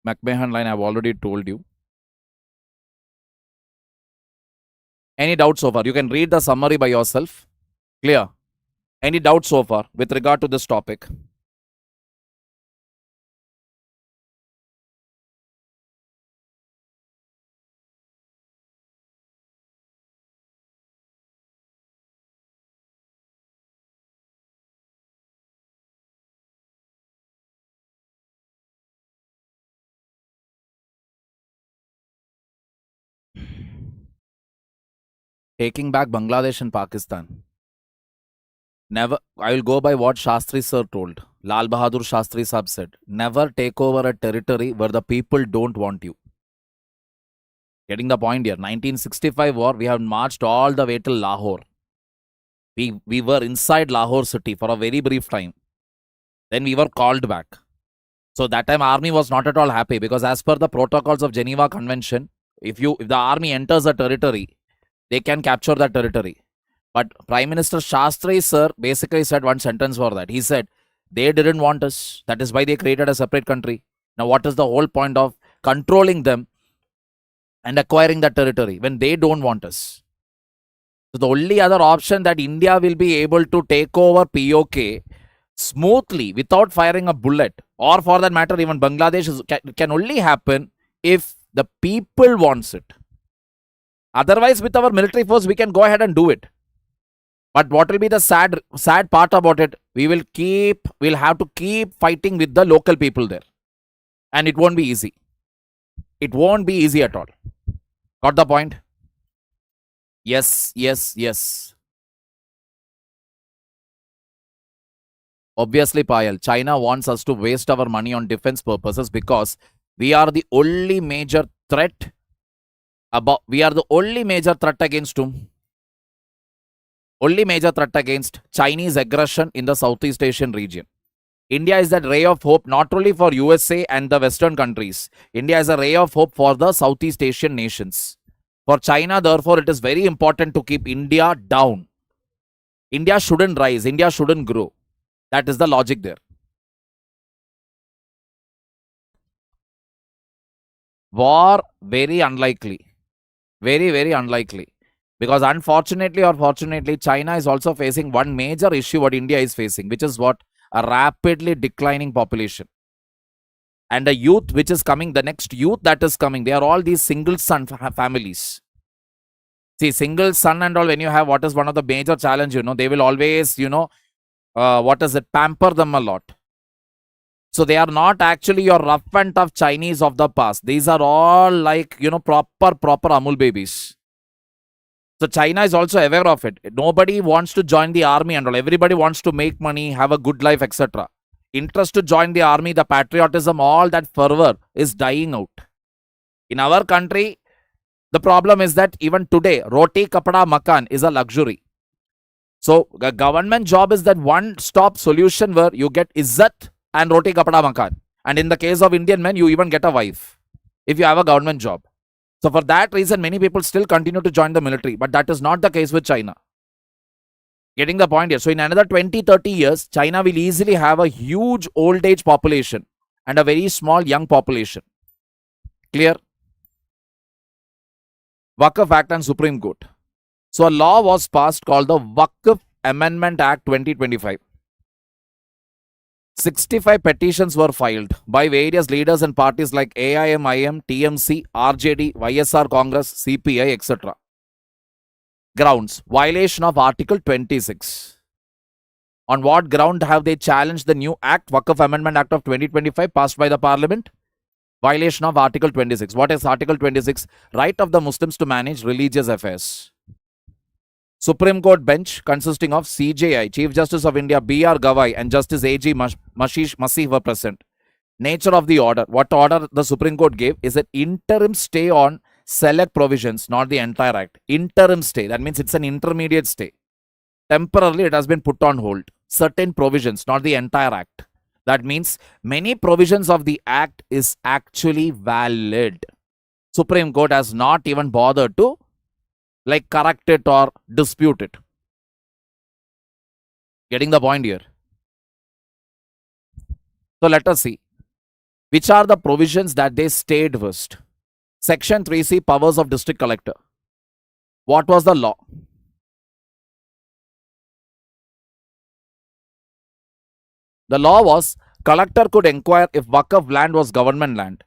McMahon line I have already told you. Any doubts so far? You can read the summary by yourself. Clear? Any doubts so far with regard to this topic? Taking back Bangladesh and Pakistan. Never, I will go by what Shastri Sir told. Lal Bahadur Shastri Sahab said, never take over a territory where the people don't want you. Getting the point here. 1965 war, we have marched all the way till Lahore. We were inside Lahore city for a very brief time. Then we were called back. So that time army was not at all happy because as per the protocols of Geneva Convention, if the army enters a territory, they can capture that territory. But Prime Minister Shastri Sir basically said one sentence for that. He said, they didn't want us. That is why they created a separate country. Now what is the whole point of controlling them and acquiring that territory when they don't want us? So the only other option that India will be able to take over POK smoothly without firing a bullet, or for that matter even Bangladesh, can only happen if the people wants it. Otherwise with our military force we can go ahead and do it. But what will be the sad part about it? We'll have to keep fighting with the local people there. And it won't be easy. It won't be easy at all. Got the point? Yes. Obviously, Payal, China wants us to waste our money on defense purposes because we are the only major threat against whom? Only major threat against Chinese aggression in the Southeast Asian region. India is that ray of hope not only for USA and the Western countries. India is a ray of hope for the Southeast Asian nations. For China, therefore, it is very important to keep India down. India shouldn't rise. India shouldn't grow. That is the logic there. War, very unlikely. Very, very unlikely. Because unfortunately or fortunately, China is also facing one major issue what India is facing, which is what? A rapidly declining population. And the youth which is coming, the next youth that is coming, they are all these single son families. See, single son and all, when you have what is one of the major challenge, they will always, pamper them a lot. So they are not actually your rough and tough Chinese of the past. These are all like, proper Amul babies. So China is also aware of it. Nobody wants to join the army and all. Everybody wants to make money, have a good life, etc. Interest to join the army, the patriotism, all that fervor is dying out. In our country, the problem is that even today, roti, kapda, makan is a luxury. So, a government job is that one-stop solution where you get izzat and roti, kapda, makan. And in the case of Indian men, you even get a wife if you have a government job. So, for that reason, many people still continue to join the military. But that is not the case with China. Getting the point here. So, in another 20, 30 years, China will easily have a huge old age population and a very small young population. Clear? Waqf Act and Supreme Court. So, a law was passed called the Waqf Amendment Act 2025. 65 petitions were filed by various leaders and parties like AIM, TMC, RJD, YSR Congress, CPI, etc. Grounds: violation of Article 26. On what ground have they challenged the new Act, Waqf Amendment Act of 2025 passed by the Parliament? Violation of Article 26. What is Article 26? Right of the Muslims to manage religious affairs. Supreme Court bench consisting of CJI, Chief Justice of India, B.R. Gawai and Justice A.G. Mashish Masih were present. Nature of the order. What order the Supreme Court gave is an interim stay on select provisions, not the entire act. Interim stay. That means it's an intermediate stay. Temporarily, it has been put on hold. Certain provisions, not the entire act. That means many provisions of the act is actually valid. Supreme Court has not even bothered to correct it or dispute it. Getting the point here. So let us see. Which are the provisions that they stayed first? Section 3C, powers of district collector. What was the law? The law was collector could inquire if Waqf land was government land.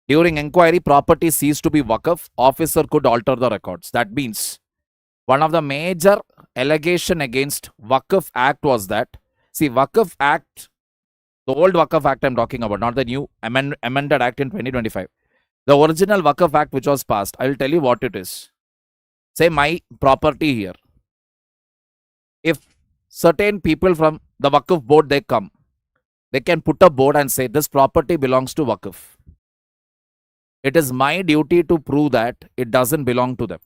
During inquiry, property ceased to be Waqf. Officer could alter the records. That means one of the major allegation against Waqf Act was that, see, Waqf Act, the old Waqf Act I'm talking about, not the new amended Act in 2025. The original Waqf Act which was passed, I will tell you what it is. Say my property here. If certain people from the Waqf board, they come, they can put a board and say this property belongs to Waqf. It is my duty to prove that it doesn't belong to them.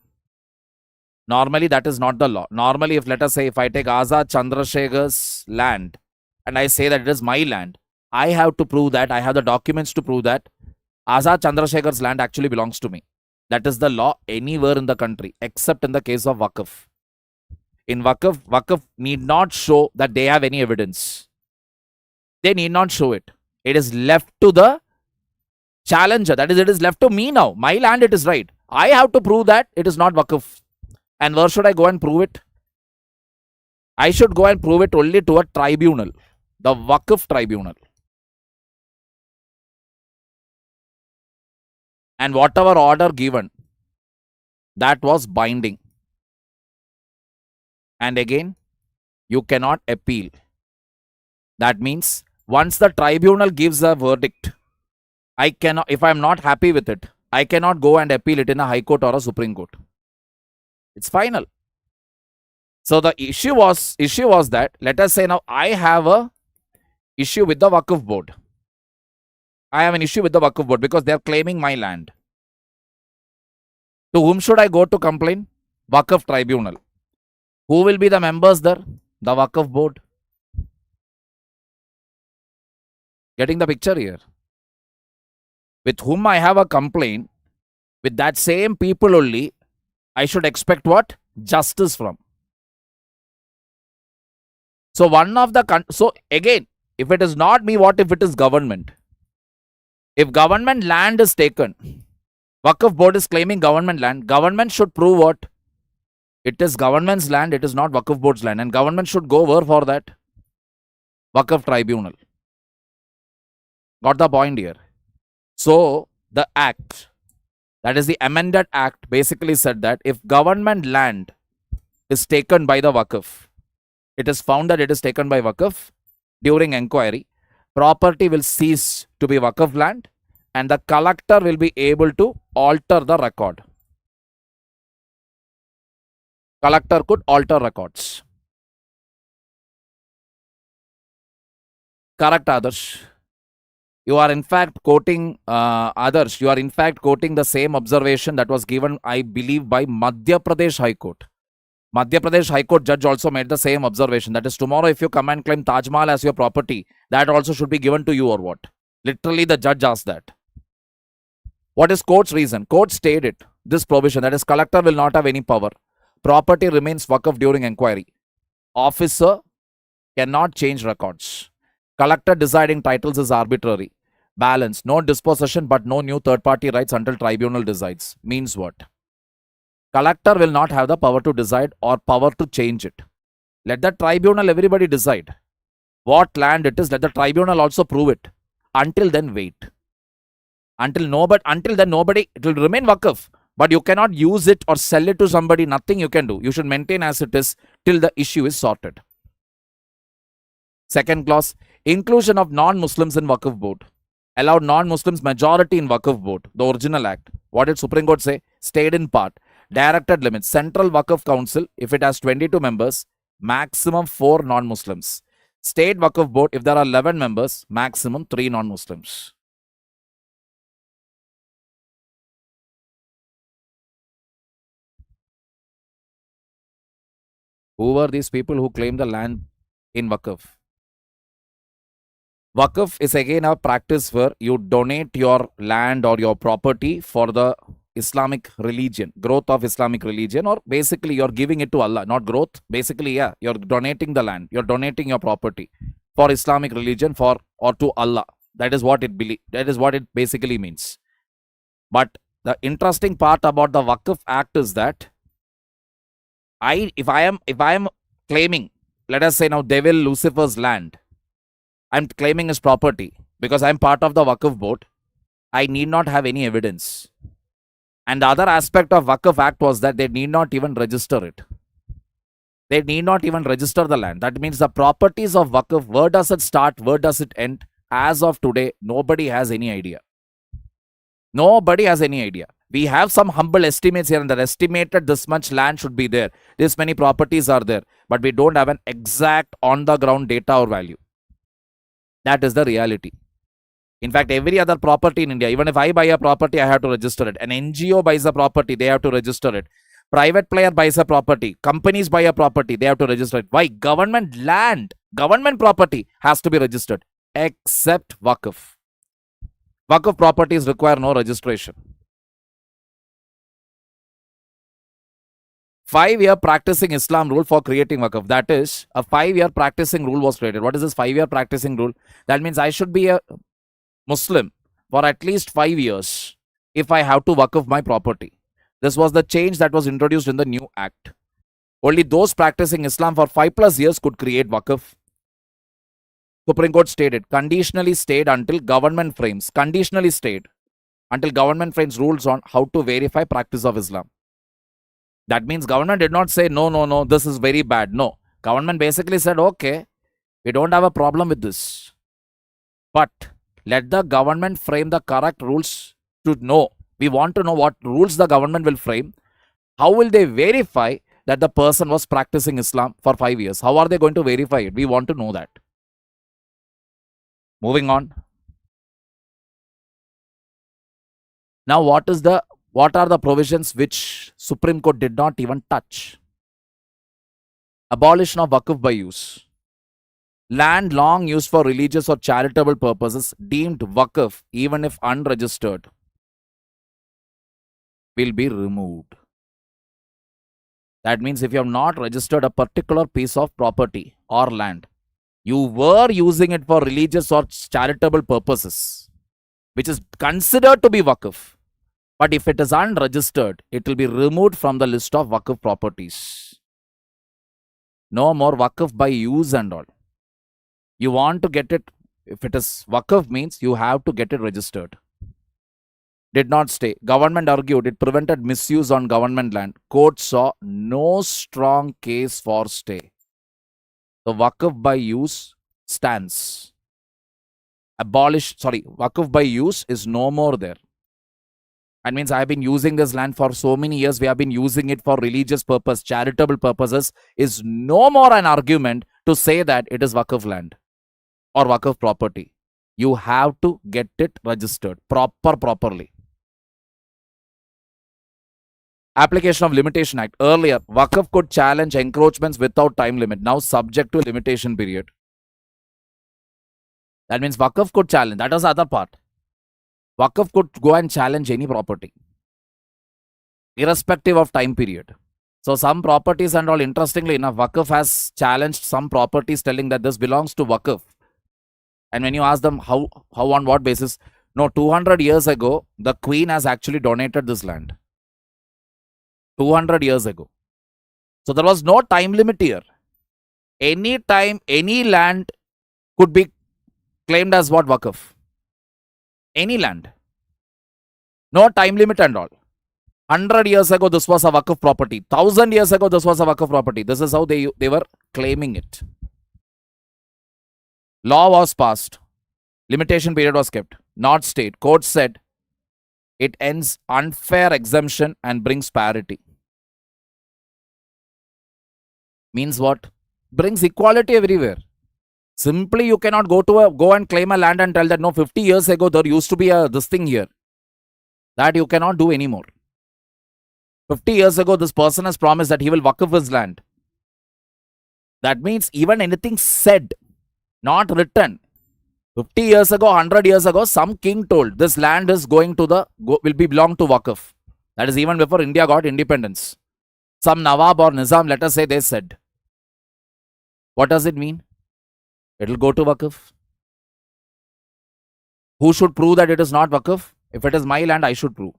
Normally, that is not the law. Normally, if let us say, if I take Azad Chandrasekhar's land and I say that it is my land, I have to prove that, I have the documents to prove that Azad Chandrasekhar's land actually belongs to me. That is the law anywhere in the country, except in the case of Waqf. In Waqf need not show that they have any evidence. They need not show it. It is left to the challenger. That is, it is left to me now. My land, it is right. I have to prove that it is not Waqf. And where should I go and prove it? I should go and prove it only to a tribunal, the Waqf tribunal. And whatever order given, that was binding. And again, you cannot appeal. That means once the tribunal gives a verdict, I cannot, if I am not happy with it, I cannot go and appeal it in a high court or a Supreme Court. It's final. So the issue was that, let us say now I have a issue with the Waqf board. I have an issue with the Waqf board because they are claiming my land. To whom should I go to complain? Waqf tribunal. Who will be the members there? The Waqf board. Getting the picture here? With whom I have a complaint, with that same people only, I should expect what? Justice from. So so again, if it is not me, what if it is government? If government land is taken, Waqf board is claiming government land, government should prove what? It is government's land, it is not Waqf board's land. And government should go where for that? Waqf tribunal. Got the point here? So, the act, that is the amended act, basically said that if government land is taken by the Waqf, it is found that it is taken by Waqf, during inquiry, property will cease to be Waqf land and the collector will be able to alter the record. Collector could alter records. Correct, Adarsh? You are in fact quoting others. You are in fact quoting the same observation that was given, I believe, by Madhya Pradesh High Court. Madhya Pradesh High Court judge also made the same observation. That is, tomorrow if you come and claim Taj Mahal as your property, that also should be given to you or what? Literally, the judge asked that. What is court's reason? Court stated this provision, that is, collector will not have any power. Property remains waqf during inquiry. Officer cannot change records. Collector deciding titles is arbitrary. Balance, no dispossession but no new third-party rights until tribunal decides. Means what? Collector will not have the power to decide or power to change it. Let the tribunal, everybody decide. What land it is, let the tribunal also prove it. Until then, wait. Until then, nobody, it will remain waqf. But you cannot use it or sell it to somebody. Nothing you can do. You should maintain as it is till the issue is sorted. Second clause, inclusion of non-Muslims in Waqf Board. Allowed non-Muslims majority in Waqf Board. The original act. What did Supreme Court say? Stayed in part. Directed limits. Central Waqf Council, if it has 22 members, maximum 4 non-Muslims. State Waqf Board, if there are 11 members, maximum 3 non-Muslims. Who were these people who claim the land in Waqf? Waqf is again a practice where you donate your land or your property for the Islamic religion, growth of Islamic religion, or basically you're giving it to Allah, not growth. Basically, yeah, you're donating the land, you're donating your property for Islamic religion or to Allah. That is what it basically means. But the interesting part about the Waqf Act is that if I am claiming, let us say now Devil Lucifer's land, I'm claiming his property because I'm part of the Waqf Board. I need not have any evidence. And the other aspect of Waqf Act was that they need not even register it. They need not even register the land. That means the properties of Waqf, where does it start, where does it end? As of today, nobody has any idea. Nobody has any idea. We have some humble estimates here and there. Estimated this much land should be there. This many properties are there. But we don't have an exact on-the-ground data or value. That is the reality. In fact, every other property in India, even if I buy a property, I have to register it. An NGO buys a property, they have to register it. Private player buys a property. Companies buy a property, they have to register it. Why? Government land, government property has to be registered. Except Waqf. Waqf properties require no registration. 5-year practicing Islam rule for creating Waqf. That is, a 5-year practicing rule was created. What is this 5-year practicing rule? That means I should be a Muslim for at least 5 years if I have to Waqf my property. This was the change that was introduced in the new act. Only those practicing Islam for 5+ years could create Waqf. Supreme Court stated, conditionally stayed until government frames. Conditionally stayed until government frames rules on how to verify practice of Islam. That means government did not say, no, this is very bad. No. Government basically said, okay, we don't have a problem with this. But let the government frame the correct rules to know. We want to know what rules the government will frame. How will they verify that the person was practicing Islam for 5 years? How are they going to verify it? We want to know that. Moving on. Now, what are the provisions which Supreme Court did not even touch? Abolition of Waqf by use. Land long used for religious or charitable purposes deemed Waqf, even if unregistered, will be removed. That means if you have not registered a particular piece of property or land, you were using it for religious or charitable purposes, which is considered to be Waqf. But if it is unregistered, it will be removed from the list of Waqf properties. No more Waqf by use and all. You want to get it, if it is Waqf means you have to get it registered. Did not stay. Government argued it prevented misuse on government land. Court saw no strong case for stay. The Waqf by use stands. Waqf by use is no more there. That means I have been using this land for so many years. We have been using it for religious purpose, charitable purposes. Is no more an argument to say that it is Waqf land or Waqf property. You have to get it registered properly. Application of Limitation Act. Earlier, Waqf could challenge encroachments without time limit. Now subject to limitation period. That means Waqf could challenge. That was the other part. Waqf could go and challenge any property, irrespective of time period. So some properties and all, interestingly enough, Waqf has challenged some properties telling that this belongs to Waqf. And when you ask them how on what basis, no, 200 years ago, the Queen has actually donated this land. 200 years ago. So there was no time limit here. Any time, any land could be claimed as what? Waqf. Any land. No time limit and all. 100 years ago, this was a Waqf property. 1000 years ago, this was a Waqf property. This is how they were claiming it. Law was passed. Limitation period was kept. Not stayed. Court said it ends unfair exemption and brings parity. Means what? Brings equality everywhere. Simply you cannot go and claim a land and tell that no, 50 years ago there used to be this thing here. That you cannot do anymore. 50 years ago this person has promised that he will waqf his land. That means even anything said, not written. 50 years ago, 100 years ago, some king told this land is going to will be belong to Waqf. That is even before India got independence. Some Nawab or Nizam, let us say, they said. What does it mean? It will go to Waqf. Who should prove that it is not Waqf? If it is my land, I should prove.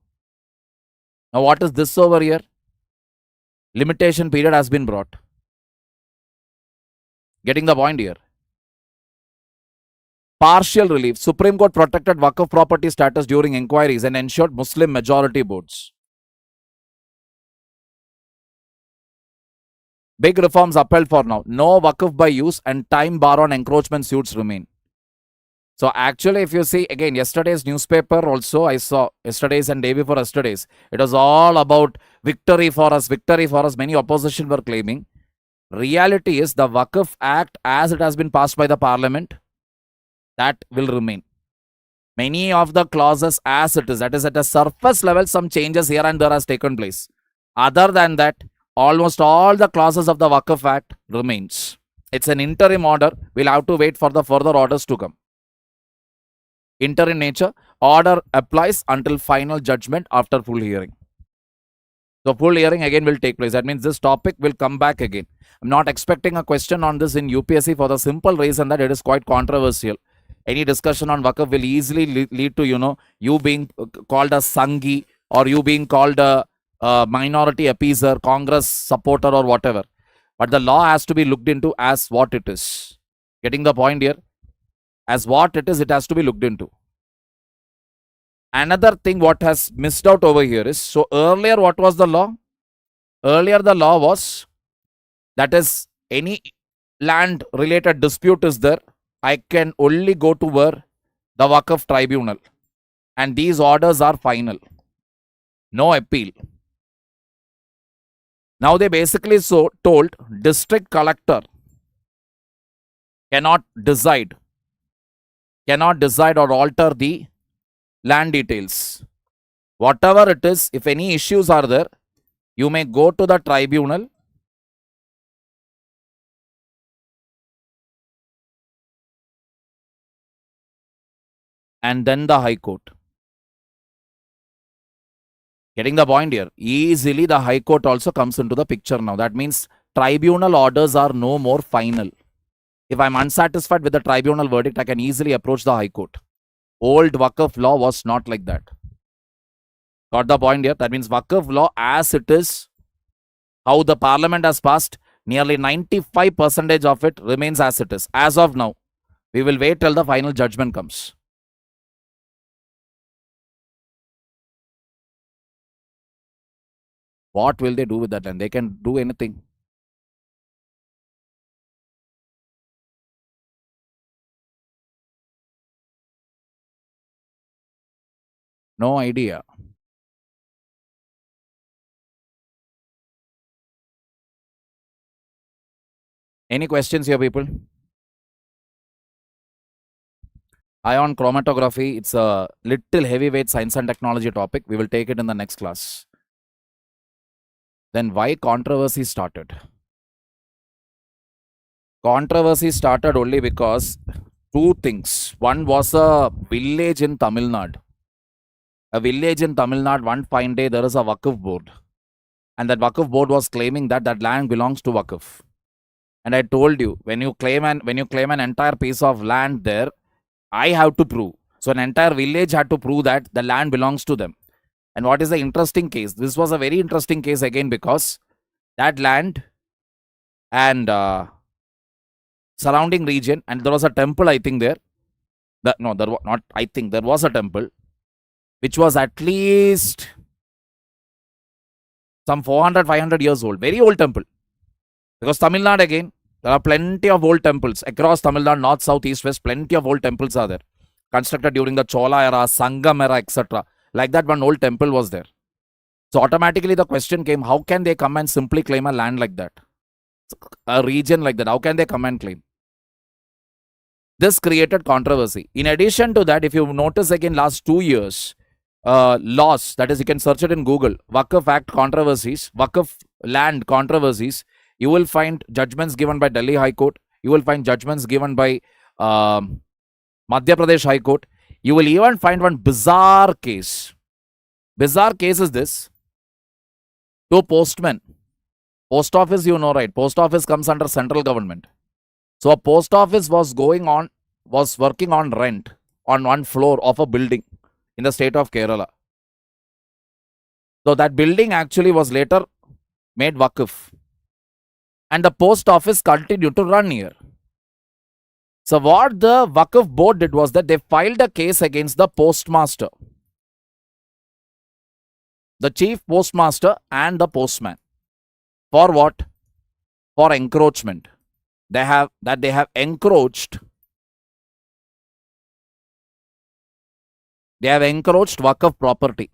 Now what is this over here? Limitation period has been brought. Getting the point here. Partial relief. Supreme Court protected Waqf property status during inquiries and ensured Muslim majority boards. Big reforms upheld for now. No Waqf by use and time bar on encroachment suits remain. So actually, if you see, again, yesterday's newspaper also, I saw yesterday's and day before yesterday's, it was all about victory for us, victory for us. Many opposition were claiming. Reality is the Waqf Act as it has been passed by the parliament, that will remain. Many of the clauses as it is, that is at a surface level, some changes here and there has taken place. Other than that, almost all the clauses of the Waqf Act remains. It's an interim order. We'll have to wait for the further orders to come. Interim nature, order applies until final judgment after full hearing. So full hearing again will take place. That means this topic will come back again. I'm not expecting a question on this in UPSC for the simple reason that it is quite controversial. Any discussion on Waqf will easily lead to, you being called a Sanghi or you being called a minority appeaser, Congress supporter or whatever. But the law has to be looked into as what it is. Getting the point here? As what it is, it has to be looked into. Another thing what has missed out over here is, so earlier what was the law? Earlier the law was, that is any land related dispute is there, I can only go to where? The Waqf tribunal. And these orders are final. No appeal. Now they basically told district collector cannot decide or alter the land details. Whatever it is, if any issues are there, you may go to the tribunal and then the High Court. Getting the point here? Easily the High Court also comes into the picture now. That means tribunal orders are no more final. If I'm unsatisfied with the tribunal verdict, I can easily approach the High Court. Old Waqf law was not like that. Got the point here? That means Waqf law as it is, how the parliament has passed, nearly 95% of it remains as it is. As of now, we will wait till the final judgment comes. What will they do with that land? They can do anything. No idea. Any questions here, people? Ion chromatography, it's a little heavyweight science and technology topic. We will take it in the next class. Then why controversy started? Controversy started only because two things. One was a village in Tamil Nadu. A village in Tamil Nadu, one fine day, there is a Waqf board. And that Waqf board was claiming that that land belongs to Waqf. And I told you, when you claim an entire piece of land there, I have to prove. So an entire village had to prove that the land belongs to them. And what is the interesting case? This was a very interesting case again because that land and surrounding region, and there was a temple, I think there. There was not. I think there was a temple, which was at least some 400, 500 years old. Very old temple. Because Tamil Nadu again, there are plenty of old temples across Tamil Nadu, north, south, east, west. Plenty of old temples are there, constructed during the Chola era, Sangam era, etc. Like that, one old temple was there. So automatically the question came, how can they come and simply claim a land like that? A region like that, how can they come and claim? This created controversy. In addition to that, if you notice again last 2 years, laws, that is you can search it in Google, Waqf Act controversies, Waqf land controversies, you will find judgments given by Delhi High Court, you will find judgments given by Madhya Pradesh High Court, you will even find one bizarre case. Bizarre case is this. Two postmen. Post office, you know, right? Post office comes under central government. So a post office was working on rent on one floor of a building in the state of Kerala. So that building actually was later made Waqf. And the post office continued to run here. So what the Waqf board did was that they filed a case against the postmaster, the chief postmaster and the postman. For what? For encroachment. They have encroached. They have encroached Waqf property.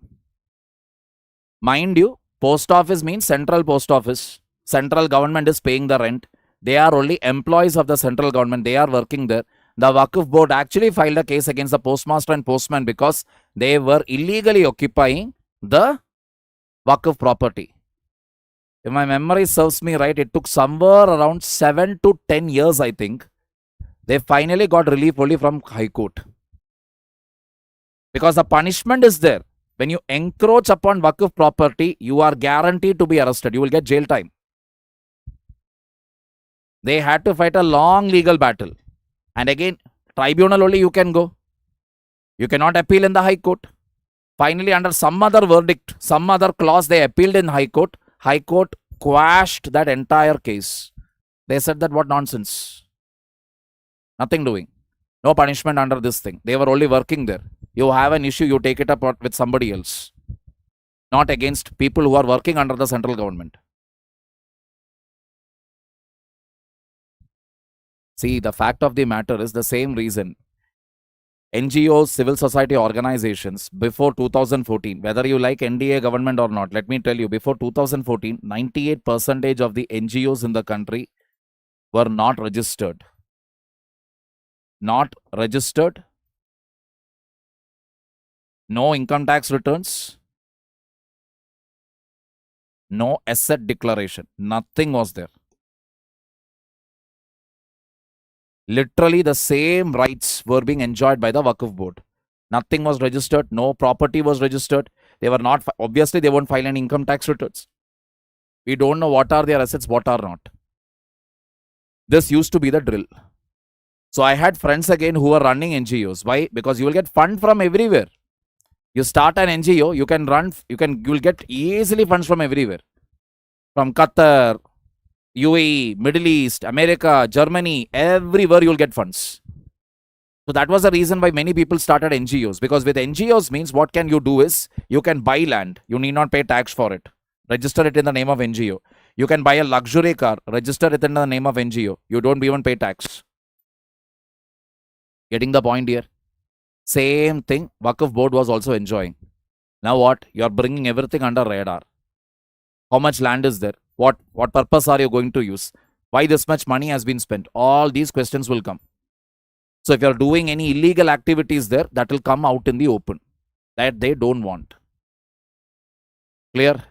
Mind you, post office means central post office. Central government is paying the rent. They are only employees of the central government. They are working there. The Waqf board actually filed a case against the postmaster and postman because they were illegally occupying the Waqf property. If my memory serves me right, it took somewhere around 7 to 10 years, I think. They finally got relief only from High Court. Because the punishment is there. When you encroach upon Waqf property, you are guaranteed to be arrested. You will get jail time. They had to fight a long legal battle. And again, tribunal only you can go. You cannot appeal in the High Court. Finally, under some other verdict, some other clause, they appealed in High Court. High Court quashed that entire case. They said that what nonsense. Nothing doing. No punishment under this thing. They were only working there. You have an issue, you take it up with somebody else. Not against people who are working under the central government. See, the fact of the matter is the same reason. NGOs, civil society organizations, before 2014, whether you like NDA government or not, let me tell you, before 2014, 98% of the NGOs in the country were not registered. Not registered. No income tax returns. No asset declaration. Nothing was there. Literally the same rights were being enjoyed by the Waqf board. Nothing was registered. No property was registered. They were not, obviously they won't file any income tax returns. We don't know what are their assets, what are not. This used to be the drill. So I had friends again who were running NGOs. Why? Because you will get fund from everywhere. You start an NGO, you will get easily funds from everywhere. From Qatar, UAE, Middle East, America, Germany, everywhere you'll get funds. So that was the reason why many people started NGOs. Because with NGOs means what can you do is, you can buy land. You need not pay tax for it. Register it in the name of NGO. You can buy a luxury car. Register it in the name of NGO. You don't even pay tax. Getting the point here? Same thing Waqf board was also enjoying. Now what? You are bringing everything under radar. How much land is there? What purpose are you going to use? Why this much money has been spent? All these questions will come. So if you're doing any illegal activities there, that will come out in the open. That they don't want. Clear?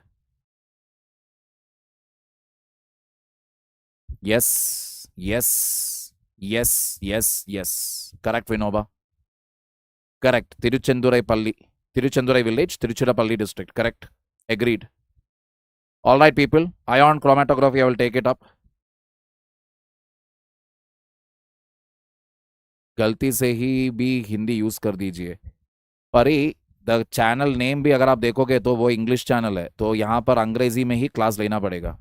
Yes. Yes. Yes. Yes. Yes. Correct, Vinoba. Correct. Tiruchendurai village, Tiruchirappalli district. Correct. Agreed. All right, people. Ion chromatography, I will take it up. गलती से ही भी Hindi use कर दीजिए पर the channel name भी अगर आप देखोगे तो वो इंग्लिश चैनल है तो यहाँ पर अंग्रेजी में ही क्लास लेना पड़ेगा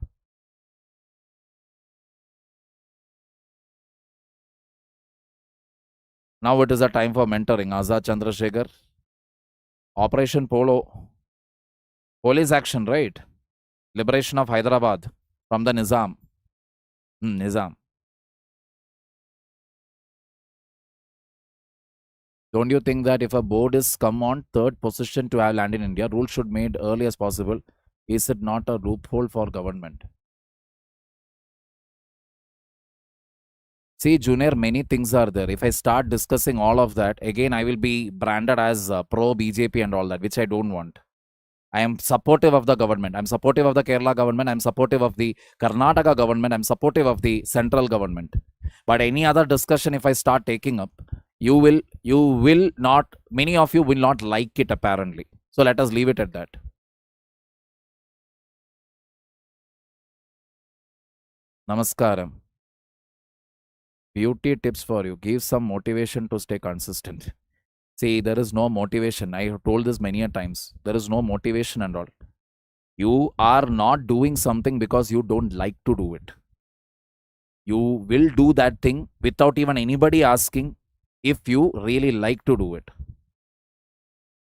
now it is a time for mentoring Azad Chandrashekhar operation polo police action right liberation of Hyderabad from the Nizam don't you think that if a board is come on third position to have land in India rule should made early as possible is it not a loophole for government See, Junior, many things are there. If I start discussing all of that, again, I will be branded as pro BJP and all that, which I don't want. I am supportive of the government. I'm supportive of the Kerala government. I'm supportive of the Karnataka government. I'm supportive of the central government. But any other discussion, if I start taking up, you will not, many of you will not like it apparently. So let us leave it at that. Namaskaram. Beauty tips for you. Give some motivation to stay consistent. See, there is no motivation. I have told this many a times. There is no motivation and all. You are not doing something because you don't like to do it. You will do that thing without even anybody asking if you really like to do it.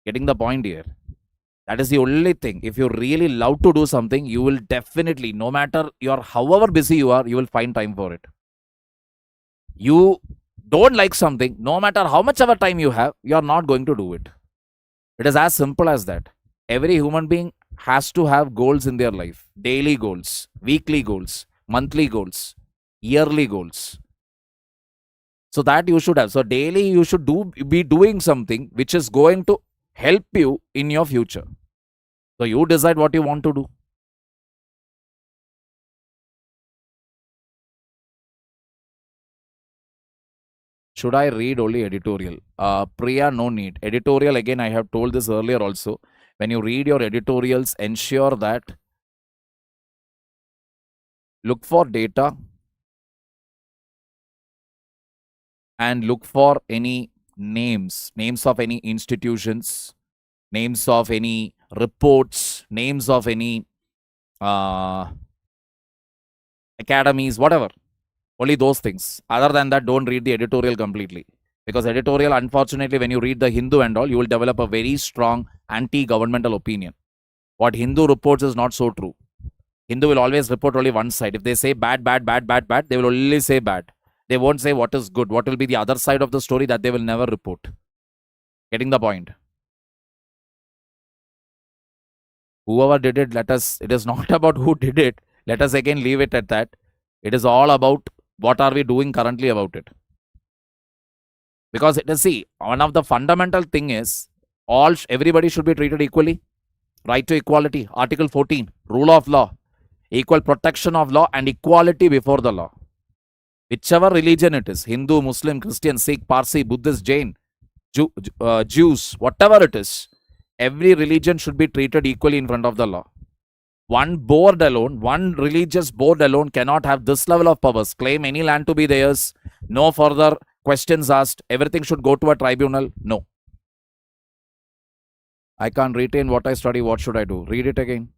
Getting the point here? That is the only thing. If you really love to do something, you will definitely, no matter however busy you are, you will find time for it. You don't like something, no matter how much of a time you have, you are not going to do it. It is as simple as that. Every human being has to have goals in their life. Daily goals, weekly goals, monthly goals, yearly goals. So that you should have. So daily you should be doing something which is going to help you in your future. So you decide what you want to do. Should I read only editorial? Priya, no need. Editorial, again, I have told this earlier also. When you read your editorials, ensure that look for data and look for any names of any institutions, names of any reports, names of any academies, whatever. Only those things. Other than that, don't read the editorial completely. Because editorial, unfortunately, when you read the Hindu and all, you will develop a very strong anti-governmental opinion. What Hindu reports is not so true. Hindu will always report only one side. If they say bad, they will only say bad. They won't say what is good. What will be the other side of the story that they will never report. Getting the point? Whoever did it, it is not about who did it. Let us again leave it at that. It is all about what are we doing currently about it. Because see, one of the fundamental thing is everybody should be treated equally. Right to equality, Article 14, rule of law, equal protection of law and equality before the law. Whichever religion it is, Hindu, Muslim, Christian, Sikh, Parsi, Buddhist, Jain, Jews, whatever it is, every religion should be treated equally in front of the law. One board alone, one religious board alone cannot have this level of powers. Claim any land to be theirs. No further questions asked. Everything should go to a tribunal. No. I can't retain what I study. What should I do? Read it again.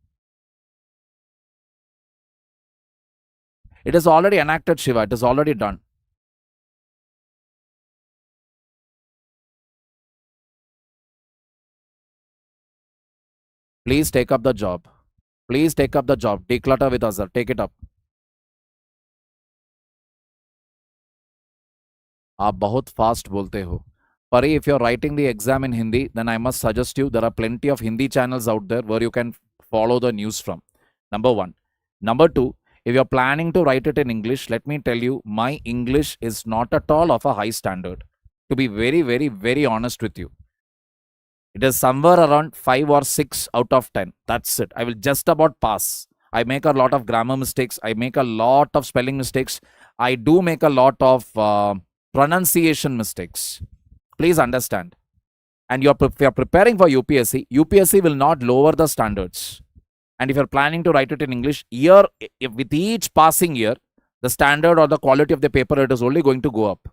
It is already enacted, Shiva. It is already done. Please take up the job. Please take up the job. Declutter with us, sir. Take it up. आप बहुत fast बोलते हो. Pari, if you're writing the exam in Hindi, then I must suggest you there are plenty of Hindi channels out there where you can follow the news from. Number one. Number two, if you're planning to write it in English, let me tell you, my English is not at all of a high standard. To be very, very, very honest with you, it is somewhere around 5 or 6 out of 10. That's it. I will just about pass. I make a lot of grammar mistakes. I make a lot of spelling mistakes. I do make a lot of pronunciation mistakes. Please understand. And you're preparing for UPSC. UPSC will not lower the standards. And if you're planning to write it in English, with each passing year, the standard or the quality of the paper, it is only going to go up.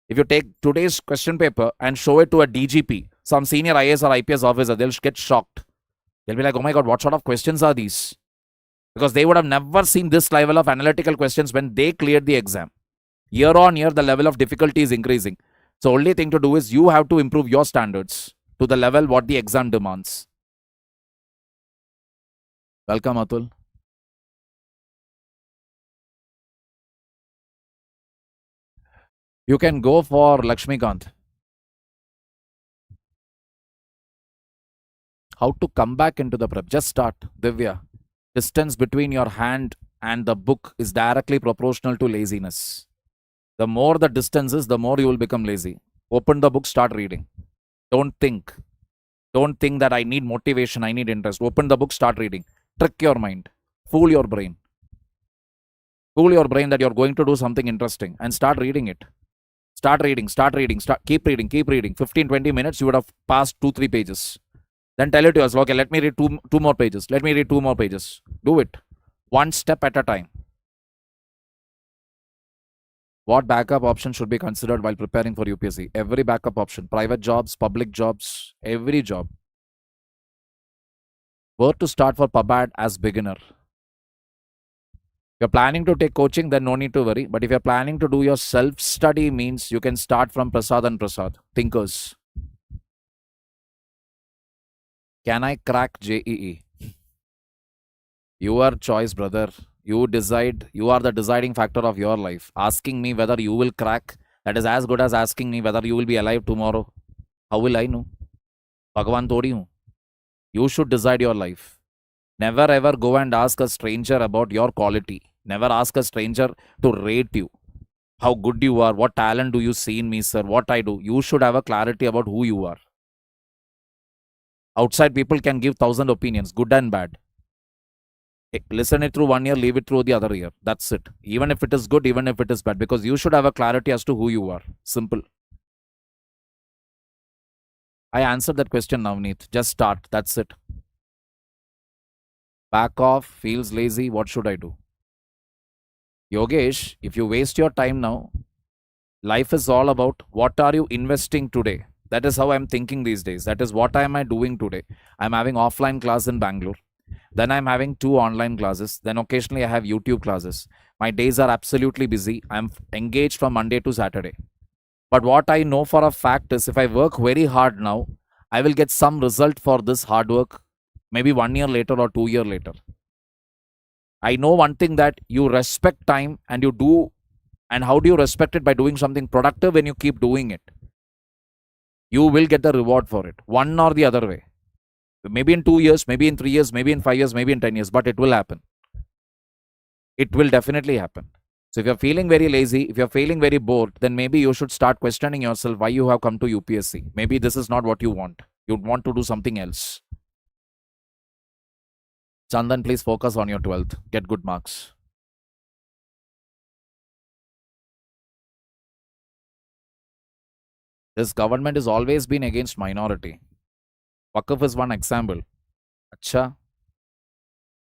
If you take today's question paper and show it to a DGP, some senior IAS or IPS officer, they'll get shocked. They'll be like, oh my God, what sort of questions are these? Because they would have never seen this level of analytical questions when they cleared the exam. Year on year, the level of difficulty is increasing. So only thing to do is you have to improve your standards to the level what the exam demands. Welcome, Atul. You can go for Lakshmikant. How to come back into the prep? Just start, Divya. Distance between your hand and the book is directly proportional to laziness. The more the distance is, the more you will become lazy. Open the book, start reading. Don't think. Don't think that I need motivation, I need interest. Open the book, start reading. Trick your mind. Fool your brain. Fool your brain that you're going to do something interesting and start reading it. Start reading, keep reading. 15, 20 minutes, you would have passed 2-3 pages. Then tell it to yourself, okay, let me read two more pages. Let me read 2 more pages. Do it. One step at a time. What backup option should be considered while preparing for UPSC? Every backup option. Private jobs, public jobs, every job. Where to start for PubAd as beginner? If you're planning to take coaching, then no need to worry. But if you're planning to do your self-study, means you can start from Prasad and Prasad. Thinkers. Can I crack JEE? Your choice, brother. You decide. You are the deciding factor of your life. Asking me whether you will crack, that is as good as asking me whether you will be alive tomorrow. How will I know? Bhagwan thodi hu. You should decide your life. Never ever go and ask a stranger about your quality. Never ask a stranger to rate you. How good you are. What talent do you see in me, sir? What I do. You should have a clarity about who you are. Outside people can give 1,000 opinions, good and bad. Listen it through 1 year, leave it through the other year. That's it. Even if it is good, even if it is bad. Because you should have a clarity as to who you are. Simple. I answered that question, Navneet. Just start. That's it. Back off, feels lazy. What should I do? Yogesh, if you waste your time now, life is all about what are you investing today? That is how I'm thinking these days. That is what am I doing today? I'm having offline class in Bangalore. Then I'm having 2 online classes. Then occasionally I have YouTube classes. My days are absolutely busy. I'm engaged from Monday to Saturday. But what I know for a fact is if I work very hard now, I will get some result for this hard work maybe 1 year later or 2 years later. I know one thing, that you respect time and you do. And how do you respect it? By doing something productive. When you keep doing it, you will get the reward for it, one or the other way. Maybe in 2 years, maybe in 3 years, maybe in 5 years, maybe in 10 years, but it will happen. It will definitely happen. So if you're feeling very lazy, if you're feeling very bored, then maybe you should start questioning yourself why you have come to UPSC. Maybe this is not what you want. You'd want to do something else. Chandan, please focus on your 12th. Get good marks. This government has always been against minority. Waqf is one example. Acha.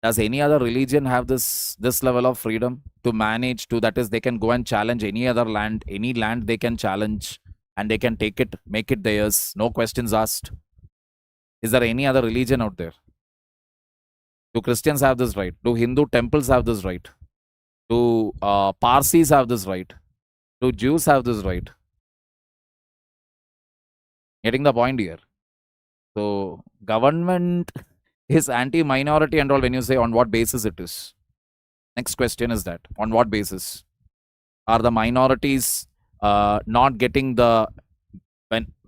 Does any other religion have this level of freedom to manage to, that is, they can go and challenge any other land, any land they can challenge and they can take it, make it theirs, no questions asked. Is there any other religion out there? Do Christians have this right? Do Hindu temples have this right? Do Parsis have this right? Do Jews have this right? Getting the point here. So government is anti-minority and all when you say on what basis it is. Next question is that, on what basis? Are the minorities not getting the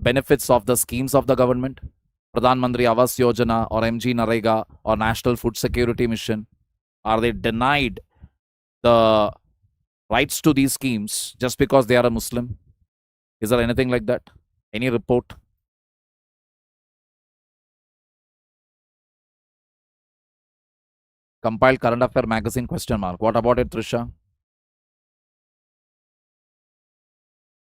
benefits of the schemes of the government? Pradhan Mantri Awas Yojana or MG Narega or National Food Security Mission? Are they denied the rights to these schemes just because they are a Muslim? Is there anything like that? Any report? Compiled current affair magazine question mark. What about it, Trisha?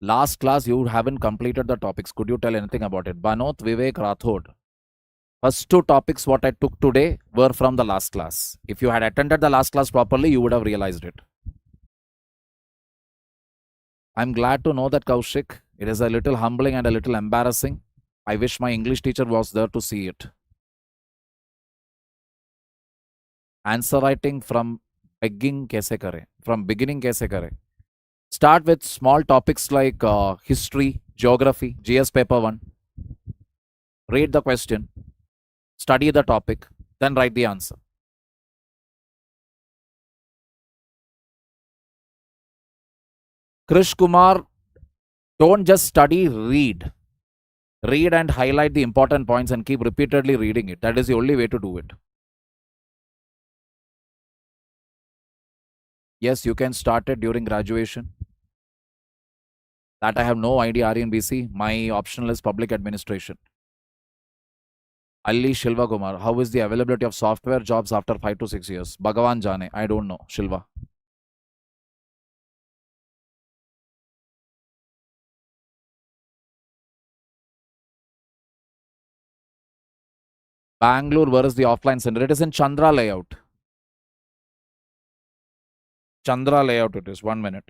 Last class, you haven't completed the topics. Could you tell anything about it? Banot Vivek Rathod. First two topics what I took today were from the last class. If you had attended the last class properly, you would have realized it. I'm glad to know that, Kaushik. It is a little humbling and a little embarrassing. I wish my English teacher was there to see it. Answer writing from beginning kaise kare? From beginning kaise kare? Start with small topics like history, geography, GS paper 1. Read the question, study the topic, then write the answer. Krish Kumar, don't just study, read. Read and highlight the important points and keep repeatedly reading it. That is the only way to do it. Yes, you can start it during graduation. That I have no idea, RNBC. My optional is public administration. Ali Shilva Kumar, how is the availability of software jobs after 5 to 6 years? Bhagavan Jane, I don't know, Shilva. Bangalore, where is the offline center? It is in Chandra layout. Chandra layout it is. 1 minute.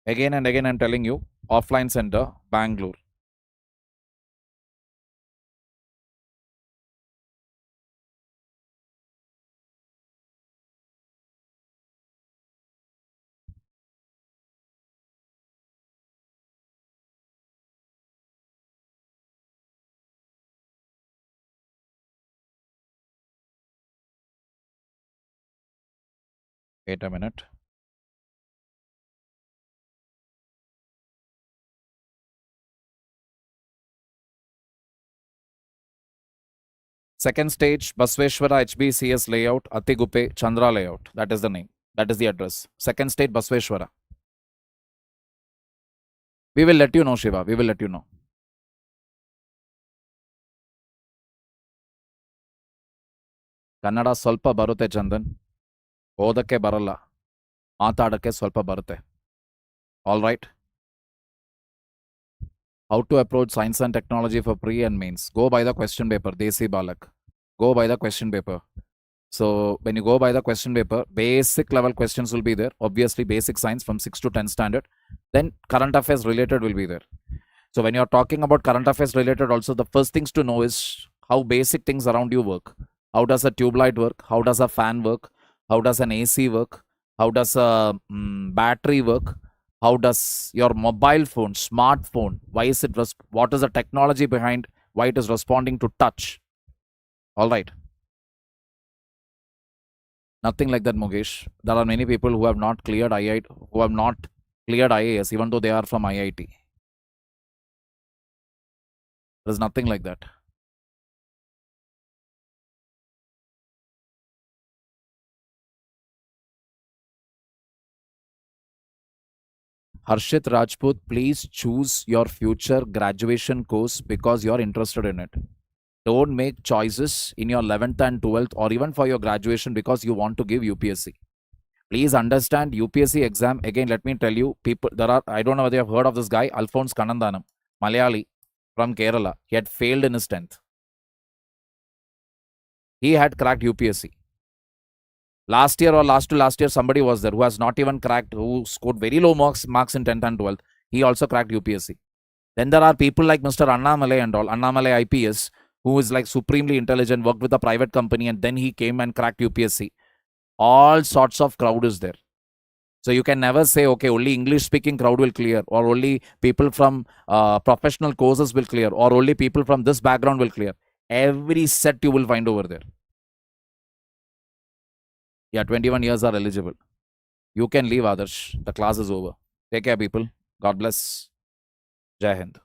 Again and again I'm telling you, offline center, Bangalore. Wait a minute. Second stage, Basveshwara HBCS layout, Atiguppe, Chandra layout. That is the name. That is the address. Second stage, Basveshwara. We will let you know, Shiva. We will let you know. Kannada ಸ್ವಲ್ಪ ಬರುತ್ತೆ ಚಂದನ್, ಓದಕ್ಕೆ ಬರಲ್ಲ, ಮಾತಾಡಕ್ಕೆ ಸ್ವಲ್ಪ ಬರುತ್ತೆ. All right. How to approach science and technology for pre and mains? Go by the question paper, Desi Balak. Go by the question paper. So when you go by the question paper, basic level questions will be there. Obviously, basic science from 6 to 10 standard. Then current affairs related will be there. So when you're talking about current affairs related also, the first things to know is how basic things around you work. How does a tube light work? How does a fan work? How does an AC work? How does a battery work? How does your mobile phone, smartphone, why is it, what is the technology behind why it is responding to touch? All right. Nothing like that, Mukesh. There are many people who have not cleared IIT, who have not cleared IAS, even though they are from IIT. There's nothing like that. Harshit Rajput, please choose your future graduation course because you're interested in it. Don't make choices in your 11th and 12th or even for your graduation because you want to give UPSC. Please understand UPSC exam. Again, let me tell you, people, I don't know whether you have heard of this guy, Alphonse Kannandanam, Malayali from Kerala. He had failed in his 10th. He had cracked UPSC. Last year or last to last year, somebody was there who has not even cracked, who scored very low marks in 10th and 12th. He also cracked UPSC. Then there are people like Mr. Annamalai and all, Annamalai IPS, who is like supremely intelligent, worked with a private company, and then he came and cracked UPSC. All sorts of crowd is there. So you can never say, okay, only English-speaking crowd will clear, or only people from professional courses will clear, or only people from this background will clear. Every set you will find over there. Yeah, 21 years are eligible. You can leave, Adarsh. The class is over. Take care, people. God bless. Jai Hind.